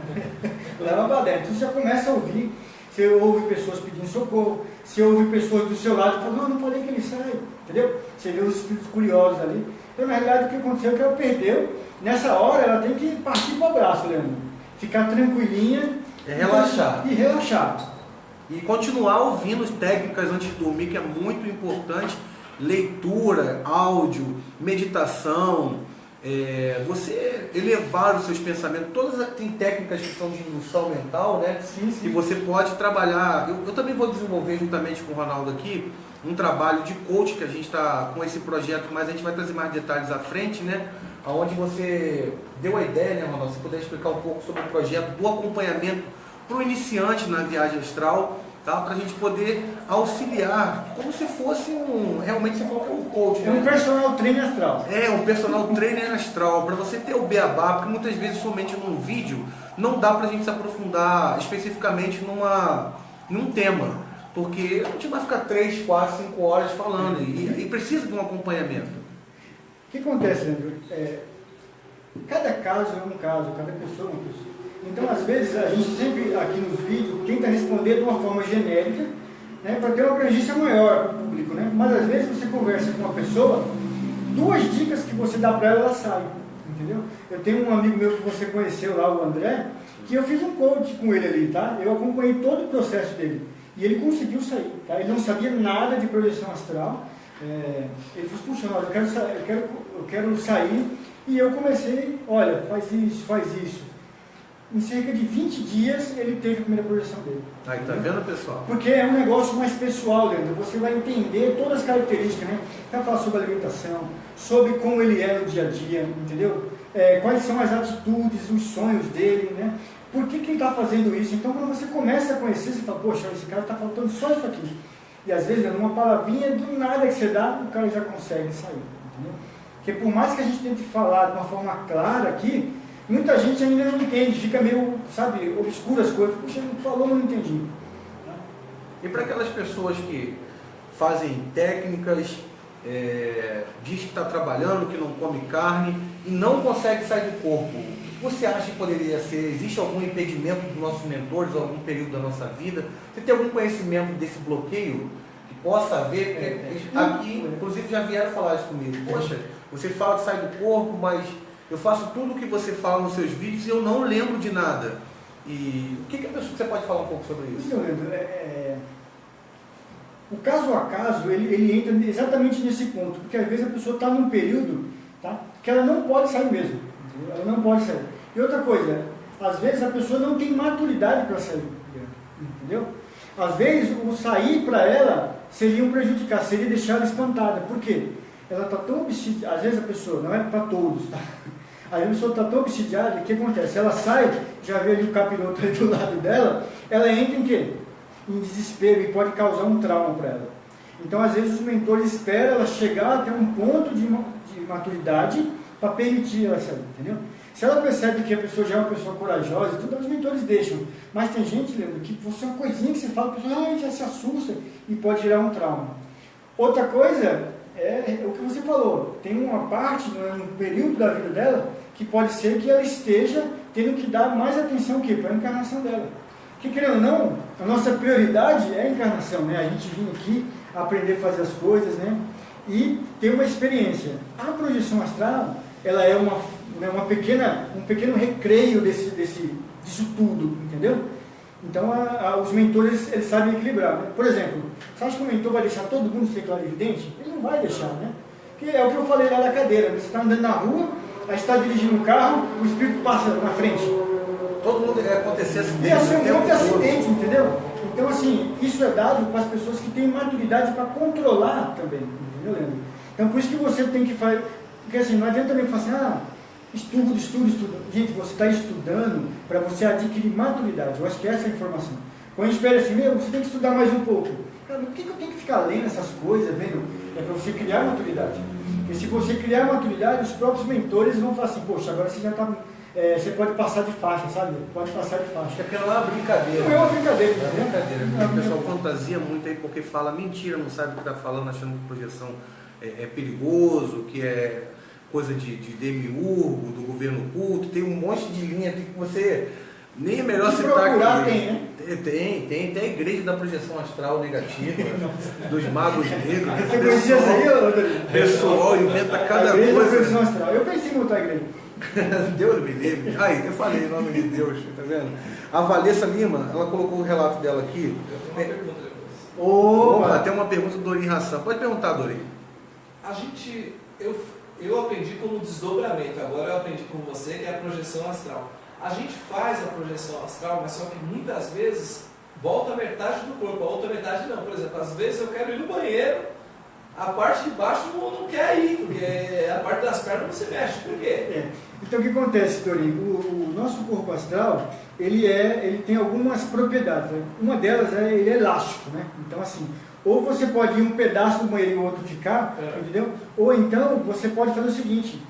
Lá é uma baderna, então você já começa a ouvir, você ouve pessoas pedindo socorro, você ouve pessoas do seu lado falando, não falei que ele sai, entendeu? Você vê os espíritos curiosos ali. Então, na realidade, o que aconteceu é que ela perdeu. Nessa hora, ela tem que partir para o abraço, Leandro. Ficar tranquilinha. Relaxar. E relaxar. E continuar ouvindo técnicas antes de dormir, que é muito importante. Leitura, áudio, meditação, você elevar os seus pensamentos. Todas tem técnicas que são de indução mental, né? Sim. E você pode trabalhar. Eu também vou desenvolver juntamente com o Ronaldo aqui um trabalho de coach, que a gente está com esse projeto, mas a gente vai trazer mais detalhes à frente, né? Onde você deu a ideia, né, Ronaldo? Se puder explicar um pouco sobre o projeto do acompanhamento para o iniciante na viagem astral, tá? Para a gente poder auxiliar, como se fosse realmente você falou que é um coach, É um personal trainer astral. É, um personal trainer astral, para você ter o beabá, porque muitas vezes somente num vídeo não dá para a gente se aprofundar especificamente num tema, porque a gente vai ficar 3, 4, 5 horas falando e precisa de um acompanhamento. O que acontece, Leandro? Cada caso é um caso, cada pessoa é uma pessoa. Então, às vezes, a gente sempre aqui nos vídeos tenta responder de uma forma genérica, né, para ter uma abrangência maior para o público, né? Mas às vezes você conversa com uma pessoa, 2 dicas que você dá para ela saem, entendeu? Eu tenho um amigo meu que você conheceu lá, o André, que eu fiz um coach com ele ali, tá? Eu acompanhei todo o processo dele e ele conseguiu sair, tá? Ele não sabia nada de projeção astral. Ele falou, puxa, eu quero sair, e eu comecei, olha, faz isso. Em cerca de 20 dias ele teve a primeira projeção dele. Aí, tá vendo, pessoal? Porque é um negócio mais pessoal, Leandro. Você vai entender todas as características, né? Vai falar sobre alimentação, sobre como ele é no dia a dia, entendeu? Quais são as atitudes, os sonhos dele, né? Por que ele está fazendo isso? Então, quando você começa a conhecer, você fala, poxa, esse cara está faltando só isso aqui. E às vezes, uma palavrinha do nada que você dá, o cara já consegue sair, entendeu? Porque por mais que a gente tente falar de uma forma clara aqui, muita gente ainda não entende, fica meio, sabe, obscura as coisas. Puxa, não falou, mas não entendi. E para aquelas pessoas que fazem técnicas, diz que está trabalhando, que não come carne e não consegue sair do corpo, o que você acha que poderia ser? Existe algum impedimento dos nossos mentores, algum período da nossa vida? Você tem algum conhecimento desse bloqueio que possa haver? Aqui, inclusive, já vieram falar isso comigo. Poxa, você fala de sair do corpo, mas eu faço tudo o que você fala nos seus vídeos e eu não lembro de nada. E o que você pode falar um pouco sobre isso? Então, Leandro, o caso a caso, ele entra exatamente nesse ponto, porque às vezes a pessoa está num período, tá, que ela não pode sair mesmo, entendeu? Ela não pode sair. E outra coisa, às vezes a pessoa não tem maturidade para sair, entendeu? Às vezes o sair para ela seria um prejudicar, seria deixar ela espantada. Por quê? Ela está tão obsidiada, às vezes a pessoa, não é para todos, tá? Aí a pessoa está tão obsidiada, o que acontece? Ela sai, já vê ali o capiroto ali do lado dela, ela entra em quê? Em desespero, e pode causar um trauma para ela. Então, às vezes, os mentores esperam ela chegar até um ponto de maturidade para permitir ela sair, entendeu? Se ela percebe que a pessoa já é uma pessoa corajosa, tudo, os mentores deixam. Mas tem gente, lembra, que você é uma coisinha que você fala, a pessoa já se assusta e pode gerar um trauma. Outra coisa é o que você falou, tem uma parte, no período da vida dela, que pode ser que ela esteja tendo que dar mais atenção para a encarnação dela. Porque, querendo ou não, a nossa prioridade é a encarnação, né? A gente vem aqui aprender a fazer as coisas, né? E ter uma experiência. A projeção astral, ela é um pequeno recreio disso tudo, entendeu? Então, os mentores, eles sabem equilibrar, né? Por exemplo, você acha que o mentor vai deixar todo mundo ser clarividente? Ele não vai deixar, né? Porque é o que eu falei lá da cadeira, você está andando na rua, aí está dirigindo um carro, o espírito passa na frente. Todo mundo acontecer acidente. Ia ser um monte de acidente, entendeu? Então, assim, isso é dado para as pessoas que têm maturidade para controlar também, entendeu, Leandro? Então, por isso que você tem que fazer, porque assim, não adianta também falar assim, estudo. Gente, você está estudando para você adquirir maturidade. Eu acho que essa é a informação. Quando a gente espera assim, você tem que estudar mais um pouco. Cara, por que eu tenho que ficar lendo essas coisas, vendo? É para você criar maturidade. Porque se você criar maturidade, os próprios mentores vão falar assim, poxa, agora você já está... você pode passar de faixa, sabe? Pode passar de faixa. Porque não é uma brincadeira. Não é uma brincadeira. Não é uma brincadeira. O pessoal fantasia muito aí porque fala mentira, não sabe o que está falando, achando que projeção é perigoso, que é coisa de demiurgo, do governo oculto. Tem um monte de linha aqui que você nem é melhor citar aqui. Tem, né? Tem a igreja da projeção astral negativa, dos magos negros. Você conhecia isso aí, pessoal inventa cada coisa. Da coisa. Astral. Eu pensei em montar a igreja. Deus me livre. Aí, eu falei em nome de Deus, tá vendo? A Valessa Lima, ela colocou o relato dela aqui. Eu tenho uma pergunta depois. Opa, tem uma pergunta do Dorim Hassan. Pode perguntar, Dorim. Eu aprendi como desdobramento, agora eu aprendi com você que é a projeção astral. A gente faz a projeção astral, mas só que muitas vezes volta a metade do corpo, a outra metade não. Por exemplo, às vezes eu quero ir no banheiro, a parte de baixo não quer ir, porque a parte das pernas não se mexe. Por quê? Então o que acontece, Dorinho? O nosso corpo astral, ele tem algumas propriedades, né? Uma delas ele é elástico, né? Então assim, ou você pode ir um pedaço do banheiro e o outro ficar, entendeu? Ou então você pode fazer o seguinte,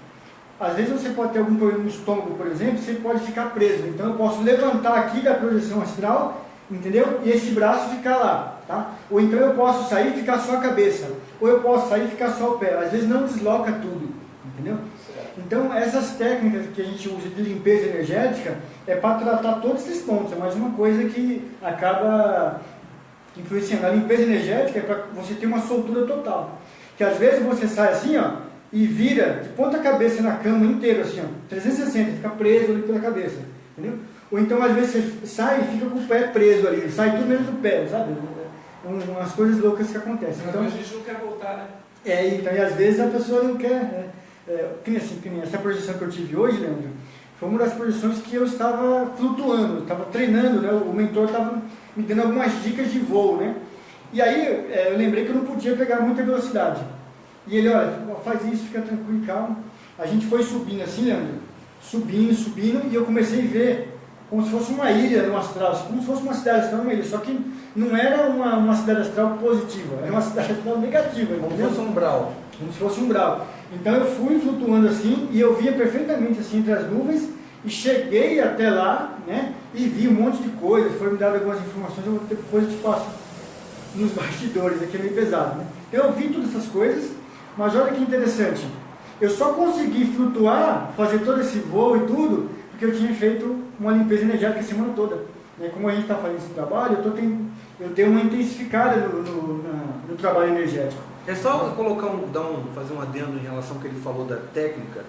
às vezes você pode ter algum problema no estômago, por exemplo, você pode ficar preso. Então eu posso levantar aqui da projeção astral, entendeu? E esse braço ficar lá, tá? Ou então eu posso sair e ficar só a cabeça, ou eu posso sair e ficar só o pé. Às vezes não desloca tudo, entendeu? Então essas técnicas que a gente usa de limpeza energética é para tratar todos esses pontos. É mais uma coisa que acaba influenciando. A limpeza energética é para você ter uma soltura total. Que às vezes você sai assim, ó, e vira de ponta cabeça na cama inteiro, assim, ó, 360, fica preso ali pela cabeça, entendeu? Ou então às vezes você sai e fica com o pé preso ali, sai tudo menos do pé, sabe? Umas coisas loucas que acontecem. Então a gente não quer voltar, né? Então, e às vezes a pessoa não quer. Que nem essa projeção que eu tive hoje, Leandro, foi uma das projeções que eu estava flutuando, eu estava treinando, né? O mentor estava me dando algumas dicas de voo, né? E aí eu lembrei que eu não podia pegar muita velocidade. E ele, olha, faz isso, fica tranquilo, calma. A gente foi subindo assim, Leandro, subindo, e eu comecei a ver como se fosse uma ilha no astral, como se fosse uma cidade astral, uma ilha, só que não era uma cidade astral positiva, era uma cidade astral negativa. Como se fosse um umbral. Como se fosse um umbral. Então eu fui flutuando assim, e eu via perfeitamente assim entre as nuvens, e cheguei até lá, né, e vi um monte de coisas, foi me dado algumas informações, eu depois te passo nos bastidores, aqui é meio pesado, né? Então eu vi todas essas coisas, mas olha que interessante, eu só consegui flutuar, fazer todo esse voo e tudo, porque eu tinha feito uma limpeza energética a semana toda. Né? Como a gente está fazendo esse trabalho, eu dei uma intensificada no trabalho energético. É só colocar fazer um adendo em relação ao que ele falou da técnica.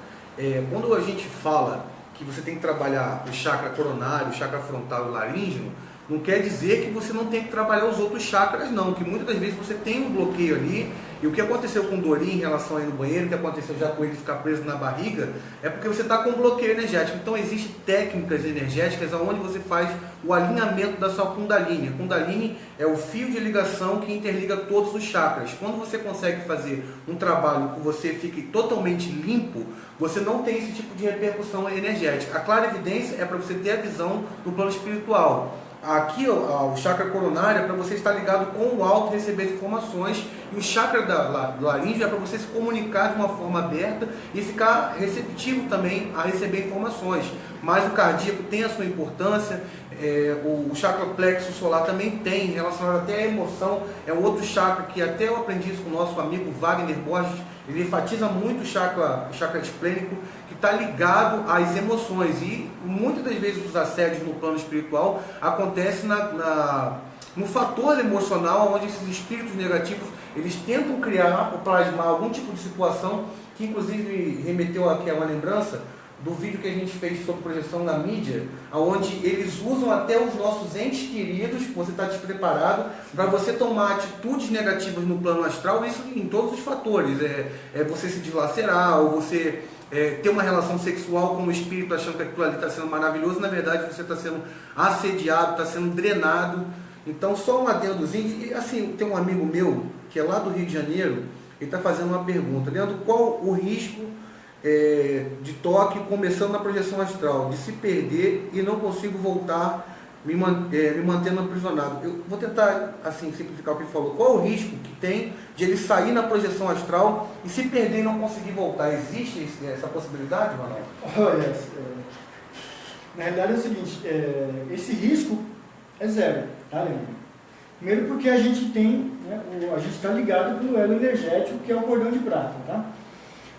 Quando a gente fala que você tem que trabalhar o chakra coronário, o chakra frontal e o laríngeo, não quer dizer que você não tem que trabalhar os outros chakras, não. Que muitas das vezes você tem um bloqueio ali. E o que aconteceu com o Dorim em relação a ir no banheiro, o que aconteceu já com ele ficar preso na barriga, é porque você está com um bloqueio energético. Então existem técnicas energéticas onde você faz o alinhamento da sua Kundalini. A Kundalini é o fio de ligação que interliga todos os chakras. Quando você consegue fazer um trabalho que você fique totalmente limpo, você não tem esse tipo de repercussão energética. A clarividência é para você ter a visão do plano espiritual. Aqui o chakra coronário é para você estar ligado com o alto, receber informações, e o chakra do laríngeo é para você se comunicar de uma forma aberta e ficar receptivo também a receber informações. Mas o cardíaco tem a sua importância, o chakra plexo solar também tem, relacionado até à emoção, é um outro chakra que até eu aprendi isso com o nosso amigo Wagner Borges, ele enfatiza muito o chakra esplênico, que está ligado às emoções, e muitas das vezes os assédios no plano espiritual acontecem no fator emocional, onde esses espíritos negativos eles tentam criar ou plasmar algum tipo de situação, que inclusive remeteu aqui a uma lembrança do vídeo que a gente fez sobre projeção na mídia, onde eles usam até os nossos entes queridos, você está despreparado, para você tomar atitudes negativas no plano astral, isso em todos os fatores, você se dilacerar, ou você ter uma relação sexual com o espírito achando que aquilo ali está sendo maravilhoso, na verdade você está sendo assediado, está sendo drenado. Então só um adendozinho, e assim, tem um amigo meu, que é lá do Rio de Janeiro, ele está fazendo uma pergunta, Leandro, qual o risco de toque começando na projeção astral, de se perder e não consigo voltar, me mantendo aprisionado? Eu vou tentar assim simplificar o que ele falou. Qual o risco que tem de ele sair na projeção astral e se perder e não conseguir voltar? Existe essa possibilidade, Manuel? Olha, na realidade é o seguinte, esse risco é zero, tá, Leandro? Primeiro porque a gente tem, né, a gente está ligado pelo elo energético, que é o cordão de prata, tá?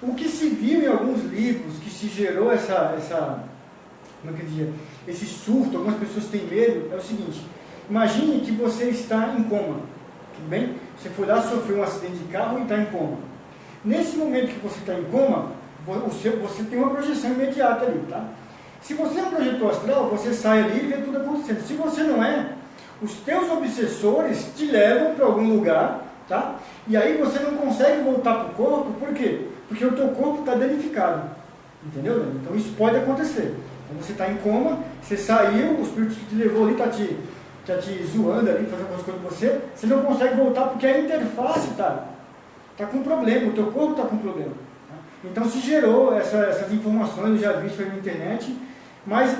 O que se viu em alguns livros, que se gerou como é que eu diria, esse surto, algumas pessoas têm medo, é o seguinte: imagine que você está em coma, tudo bem? Você foi lá, sofreu um acidente de carro e está em coma. Nesse momento que você está em coma, você tem uma projeção imediata ali, tá? Se você é um projetor astral, você sai ali e vê tudo acontecendo. Se você não é, os teus obsessores te levam para algum lugar, tá? E aí você não consegue voltar para o corpo, por quê? Porque o teu corpo está danificado, entendeu? Então isso pode acontecer. Então você está em coma, você saiu, o espírito que te levou ali está te zoando ali, fazendo algumas coisas com você não consegue voltar porque a interface está está com problema, o teu corpo está com problema. Tá? Então se gerou essas informações, eu já vi isso aí na internet, mas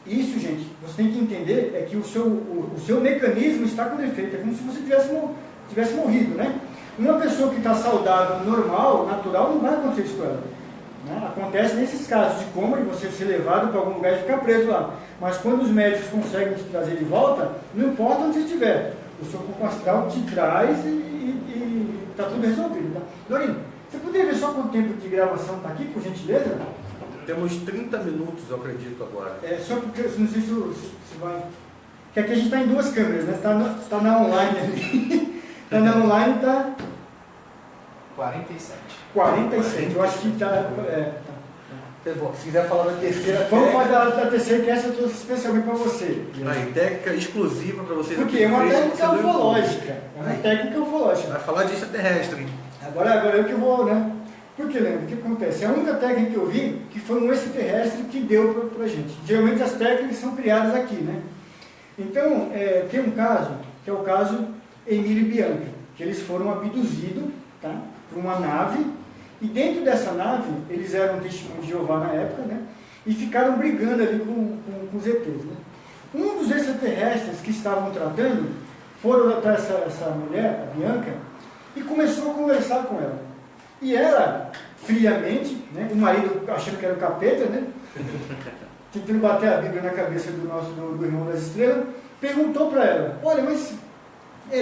isso, gente, você tem que entender é que o seu mecanismo está com defeito, é como se você tivesse morrido, né? Uma pessoa que está saudável, normal, natural, não vai acontecer isso com ela. Né? Acontece nesses casos de coma, de você ser levado para algum lugar e ficar preso lá. Mas quando os médicos conseguem te trazer de volta, não importa onde você estiver, o seu corpo astral te traz e está tudo resolvido. Tá? Dorinho, você poderia ver só quanto tempo de gravação está aqui, por gentileza? Temos 30 minutos, eu acredito, agora. Só porque eu não sei se vai... Porque aqui a gente está em duas câmeras, né? Está na online ali. Está na online, está... 47. 47, eu acho que está... Se quiser falar da terceira Vamos técnica... fazer a terceira, que essa eu trouxe especialmente para você. Aí, técnica exclusiva para vocês. Porque é uma técnica ufológica. É uma técnica ufológica. Vai falar de extraterrestre, hein? Agora eu que vou, né? Porque, Leandro, o que acontece? A única técnica que eu vi que foi um extraterrestre que deu pra gente. Geralmente as técnicas são criadas aqui, né? Então, tem um caso, que é o caso Emílio e Bianca, que eles foram abduzidos, tá? Por uma nave, e dentro dessa nave, eles eram testemunhos de Jeová na época, né? E ficaram brigando ali com os ETs, né? Um dos extraterrestres que estavam tratando foram até essa mulher, a Bianca, e começou a conversar com ela. E ela, friamente, né, o marido achando que era o capeta, né, tentando bater a Bíblia na cabeça do irmão das estrelas, perguntou para ela, olha, mas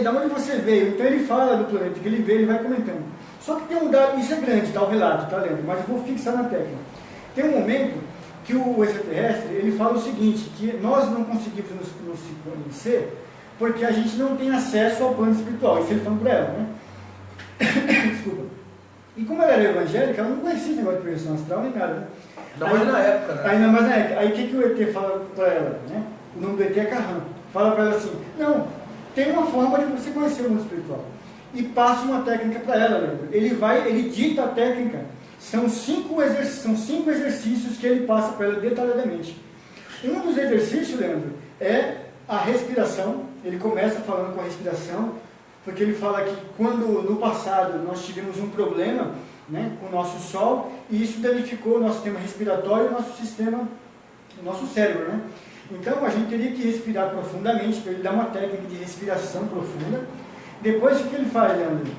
da onde você veio? Então ele fala do planeta que ele veio, ele vai comentando. Só que tem um dado, isso é grande, tá, o relato, tá, Leandro? Mas eu vou fixar na técnica. Tem um momento que o extraterrestre, ele fala o seguinte, que nós não conseguimos nos conhecer porque a gente não tem acesso ao plano espiritual. Isso ele falou para ela, né? Desculpa. E como ela era evangélica, ela não conhecia esse negócio de projeção astral nem nada, né? Ainda mais na época, né? Ainda mais na época. Aí o que o ET fala para ela, né? O nome do ET é Carran. Fala para ela assim, não, tem uma forma de você conhecer o mundo espiritual. E passa uma técnica para ela, Leandro. Ele dita a técnica. São 5 exercícios que ele passa para ela detalhadamente. Um dos exercícios, Leandro, é a respiração. Ele começa falando com a respiração, porque ele fala que quando no passado nós tivemos um problema, né, com o nosso Sol, e isso danificou o nosso sistema respiratório e o nosso cérebro, né? Então a gente teria que respirar profundamente, para ele dar uma técnica de respiração profunda. Depois o que ele faz, Leandro?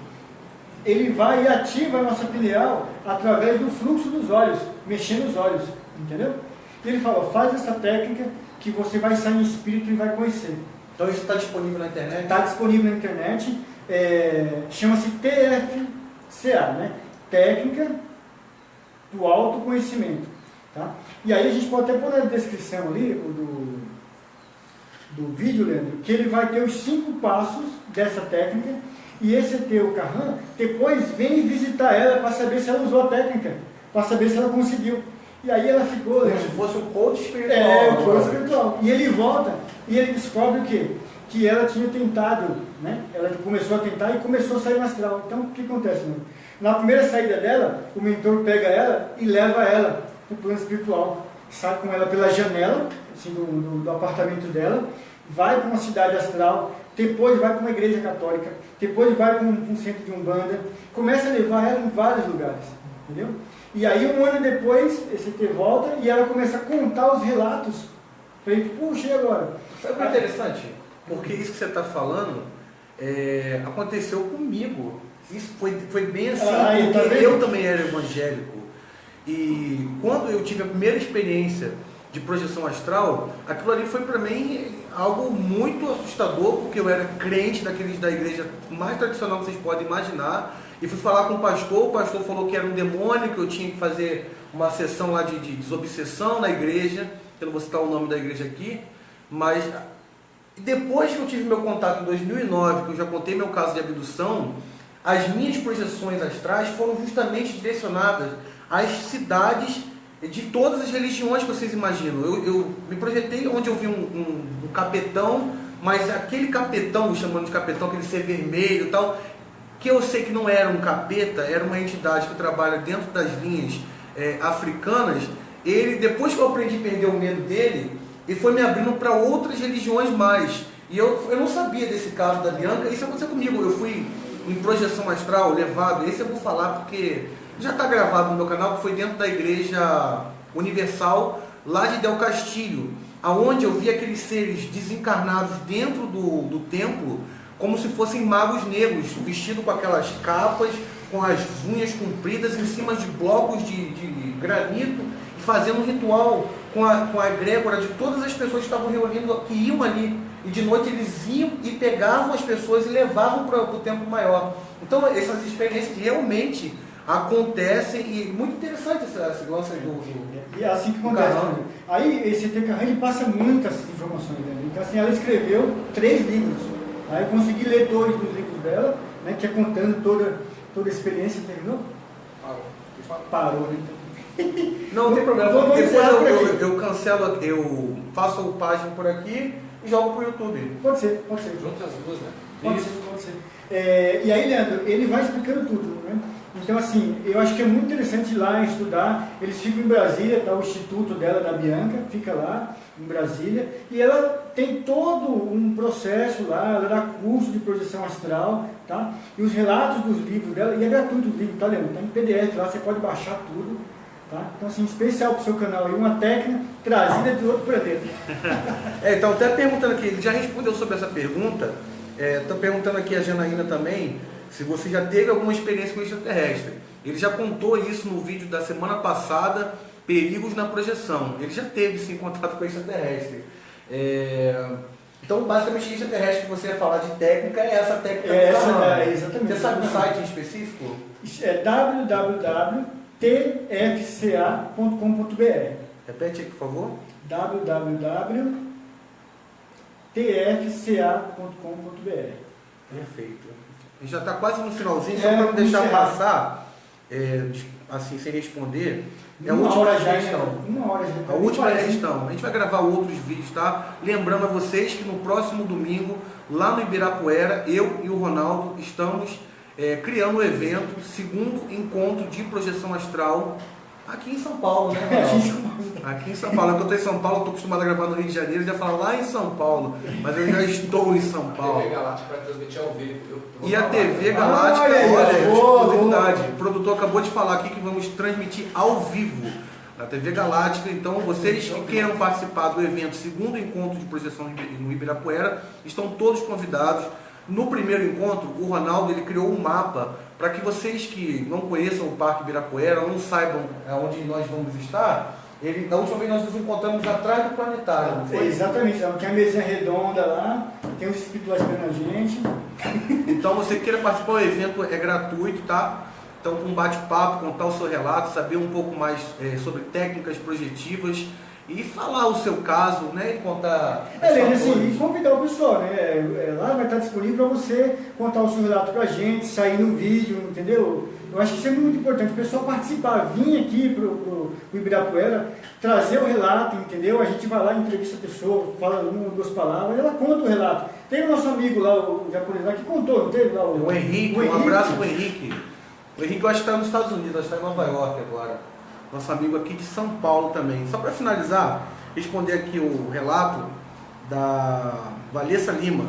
Ele vai e ativa a nossa pineal através do fluxo dos olhos, mexendo os olhos, entendeu? E ele fala, faz essa técnica que você vai sair em espírito e vai conhecer. Então isso está disponível na internet? Está disponível na internet, chama-se TFCA, né? Técnica do Autoconhecimento. Tá? E aí a gente pode até pôr na descrição ali do vídeo, Leandro, que ele vai ter os 5 passos dessa técnica, e esse ET, o Carran, depois vem visitar ela para saber se ela usou a técnica, para saber se ela conseguiu. E aí ela ficou... Como se fosse um coach espiritual. O coach espiritual. E ele volta e ele descobre o quê? Que ela tinha tentado, né? Ela começou a tentar e começou a sair no astral. Então, o que acontece, né? Na primeira saída dela, o mentor pega ela e leva ela para o plano espiritual. Sai com ela pela janela, assim, do apartamento dela, vai para uma cidade astral, depois vai para uma igreja católica, depois vai para um centro de Umbanda, começa a levar ela em vários lugares, entendeu? E aí, um ano depois, esse ET volta e ela começa a contar os relatos. Falei, puxa, e agora? Sabe o que é interessante? Porque isso que você está falando aconteceu comigo. Isso foi bem assim, porque eu também era evangélico. E quando eu tive a primeira experiência de projeção astral, aquilo ali foi para mim algo muito assustador, porque eu era crente daqueles da igreja mais tradicional que vocês podem imaginar. E fui falar com o pastor falou que era um demônio, que eu tinha que fazer uma sessão lá de desobsessão na igreja, eu não vou citar o nome da igreja aqui, mas depois que eu tive meu contato em 2009, que eu já contei meu caso de abdução, as minhas projeções astrais foram justamente direcionadas às cidades de todas as religiões que vocês imaginam. Eu me projetei onde eu vi um capetão, mas aquele capetão, chamando de capetão, aquele ser vermelho e tal, que eu sei que não era um capeta, era uma entidade que trabalha dentro das linhas africanas. Ele, depois que eu aprendi a perder o medo dele, ele foi me abrindo para outras religiões mais. E eu não sabia desse caso da Bianca. Isso aconteceu comigo. Eu fui em projeção astral levado, esse eu vou falar porque já está gravado no meu canal, que foi dentro da Igreja Universal, lá de Del Castilho, aonde eu vi aqueles seres desencarnados dentro do templo, como se fossem magos negros, vestidos com aquelas capas, com as unhas compridas em cima de blocos de granito, e fazendo um ritual com a egrégora de todas as pessoas que estavam reunindo, que iam ali. E de noite eles iam e pegavam as pessoas e levavam para o templo maior. Então essas experiências realmente acontecem, e muito interessante essa lance do E é assim que acontece. Né? Aí esse Tecarrã, ele passa muitas informações, né? Então assim, ela escreveu 3 livros. Aí eu consegui ler 2 dos livros dela, né, que é contando toda a experiência. Terminou? Parou, né? Não tem problema, Vamos depois eu cancelo, eu faço a página por aqui e jogo para o YouTube. Pode ser. Junta as duas, né? Pode ser. E aí, Leandro, ele vai explicando tudo, né? Então, assim, eu acho que é muito interessante ir lá estudar. Eles ficam em Brasília, tá? O instituto dela, da Bianca, fica lá em Brasília. E ela tem todo um processo lá, ela dá curso de projeção astral, tá? E os relatos dos livros dela, e é gratuito os livros, tá, Leandro? Tá em PDF lá, você pode baixar tudo. Tá? Então, assim, especial para o seu canal aí, uma técnica trazida de outro planeta. Então, até perguntando aqui, ele já respondeu sobre essa pergunta. Estou perguntando aqui a Janaína também, se você já teve alguma experiência com extraterrestre. Ele já contou isso no vídeo da semana passada, Perigos na Projeção. Ele já teve, sim, contato com extraterrestre. Então, basicamente, extraterrestre que você ia falar de técnica é essa técnica. Exatamente. Você sabe um site em específico? É www.tfca.com.br. Repete aí, por favor. www.tfca.com.br. Perfeito. A gente já está quase no finalzinho, só para não deixar passar, assim, sem responder. A última questão. A última questão. A gente vai gravar outros vídeos, tá? Lembrando a vocês que no próximo domingo, lá no Ibirapuera, eu e o Ronaldo estamos criando um evento, segundo encontro de projeção astral, aqui em São Paulo, né, Ronaldo? Aqui em São Paulo. Eu estou em São Paulo, estou acostumado a gravar no Rio de Janeiro, já falo lá em São Paulo, mas eu já estou em São Paulo. A TV Galáctica vai transmitir ao vivo. E a TV Galáctica, olha, exclusividade. O produtor acabou de falar aqui que vamos transmitir ao vivo na TV Galáctica. Então, vocês que queiram participar do evento segundo encontro de projeção no Ibirapuera, estão todos convidados. No primeiro encontro, o Ronaldo ele criou um mapa para que vocês que não conheçam o Parque Ibirapuera, não saibam onde nós vamos estar. Da última vez nós nos encontramos atrás do planetário, não foi? Exatamente, tem a mesinha redonda lá, tem os espíritos esperando a gente. Então, você queira participar do evento, é gratuito, tá? Então, com um bate-papo, contar o seu relato, saber um pouco mais sobre técnicas projetivas e falar o seu caso, né? E contar. E convidar o pessoal, né? Lá vai estar disponível para você contar o seu relato pra gente, sair no vídeo, entendeu? Eu acho que isso é muito importante, o pessoal participar, vir aqui pro Ibirapuera, trazer o relato, entendeu? A gente vai lá, entrevista a pessoa, fala 1 ou 2 palavras, ela conta o relato. Tem o nosso amigo lá, o japonês lá, que contou, não teve lá o Henrique, um abraço pro Henrique. O Henrique eu acho que está nos Estados Unidos, acho que está em Nova York agora. Nosso amigo aqui de São Paulo também. Só para finalizar, responder aqui o relato da Valessa Lima.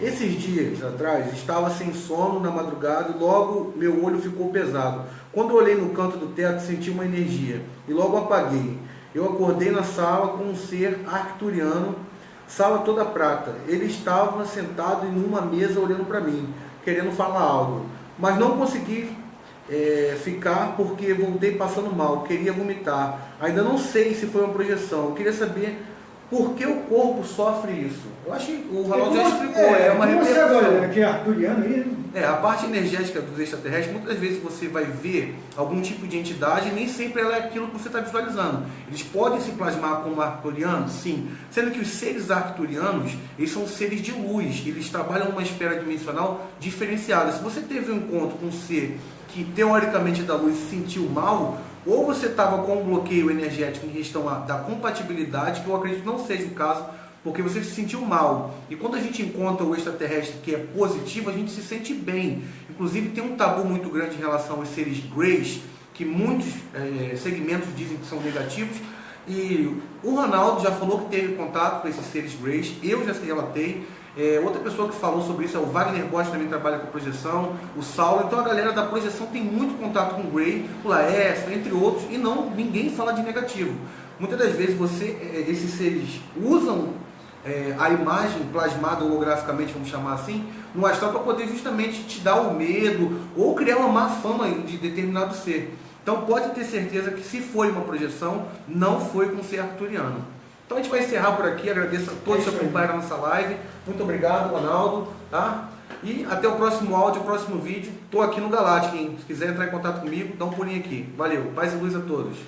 Esses dias atrás, estava sem sono na madrugada e logo meu olho ficou pesado. Quando eu olhei no canto do teto, senti uma energia e logo apaguei. Eu acordei na sala com um ser arcturiano, sala toda prata. Ele estava sentado em uma mesa olhando para mim, querendo falar algo, mas não consegui ficar porque voltei passando mal, queria vomitar. Ainda não sei se foi uma projeção. Eu queria saber por que o corpo sofre isso. Eu acho que o Ronaldo já explicou, é uma repercussão. Você agora, que é arturiano aí? A parte energética dos extraterrestres, muitas vezes você vai ver algum tipo de entidade e nem sempre ela é aquilo que você está visualizando. Eles podem se plasmar como arcturianos, sim. Sendo que os seres arcturianos, eles são seres de luz, eles trabalham numa esfera dimensional diferenciada. Se você teve um encontro com um ser que teoricamente é da luz se sentiu mal, ou você estava com um bloqueio energético em questão da compatibilidade, que eu acredito que não seja o caso, porque você se sentiu mal. E quando a gente encontra o extraterrestre que é positivo, a gente se sente bem. Inclusive tem um tabu muito grande em relação aos seres greys, que muitos segmentos dizem que são negativos. E o Ronaldo já falou que teve contato com esses seres greys, eu já relatei. Outra pessoa que falou sobre isso é o Wagner Bosch, também trabalha com projeção, o Saulo. Então a galera da projeção tem muito contato com o Gray, o Laércio, entre outros, e ninguém fala de negativo. Muitas das vezes esses seres usam a imagem plasmada holograficamente, vamos chamar assim, no astral para poder justamente te dar o medo ou criar uma má fama de determinado ser. Então pode ter certeza que se foi uma projeção, não foi com o ser arcturiano. Então a gente vai encerrar por aqui, agradeço a todos que acompanharam a nossa live. Muito obrigado, Ronaldo, tá? E até o próximo áudio, o próximo vídeo. Estou aqui no Galáctica, hein? Se quiser entrar em contato comigo, dá um pulinho aqui. Valeu, paz e luz a todos.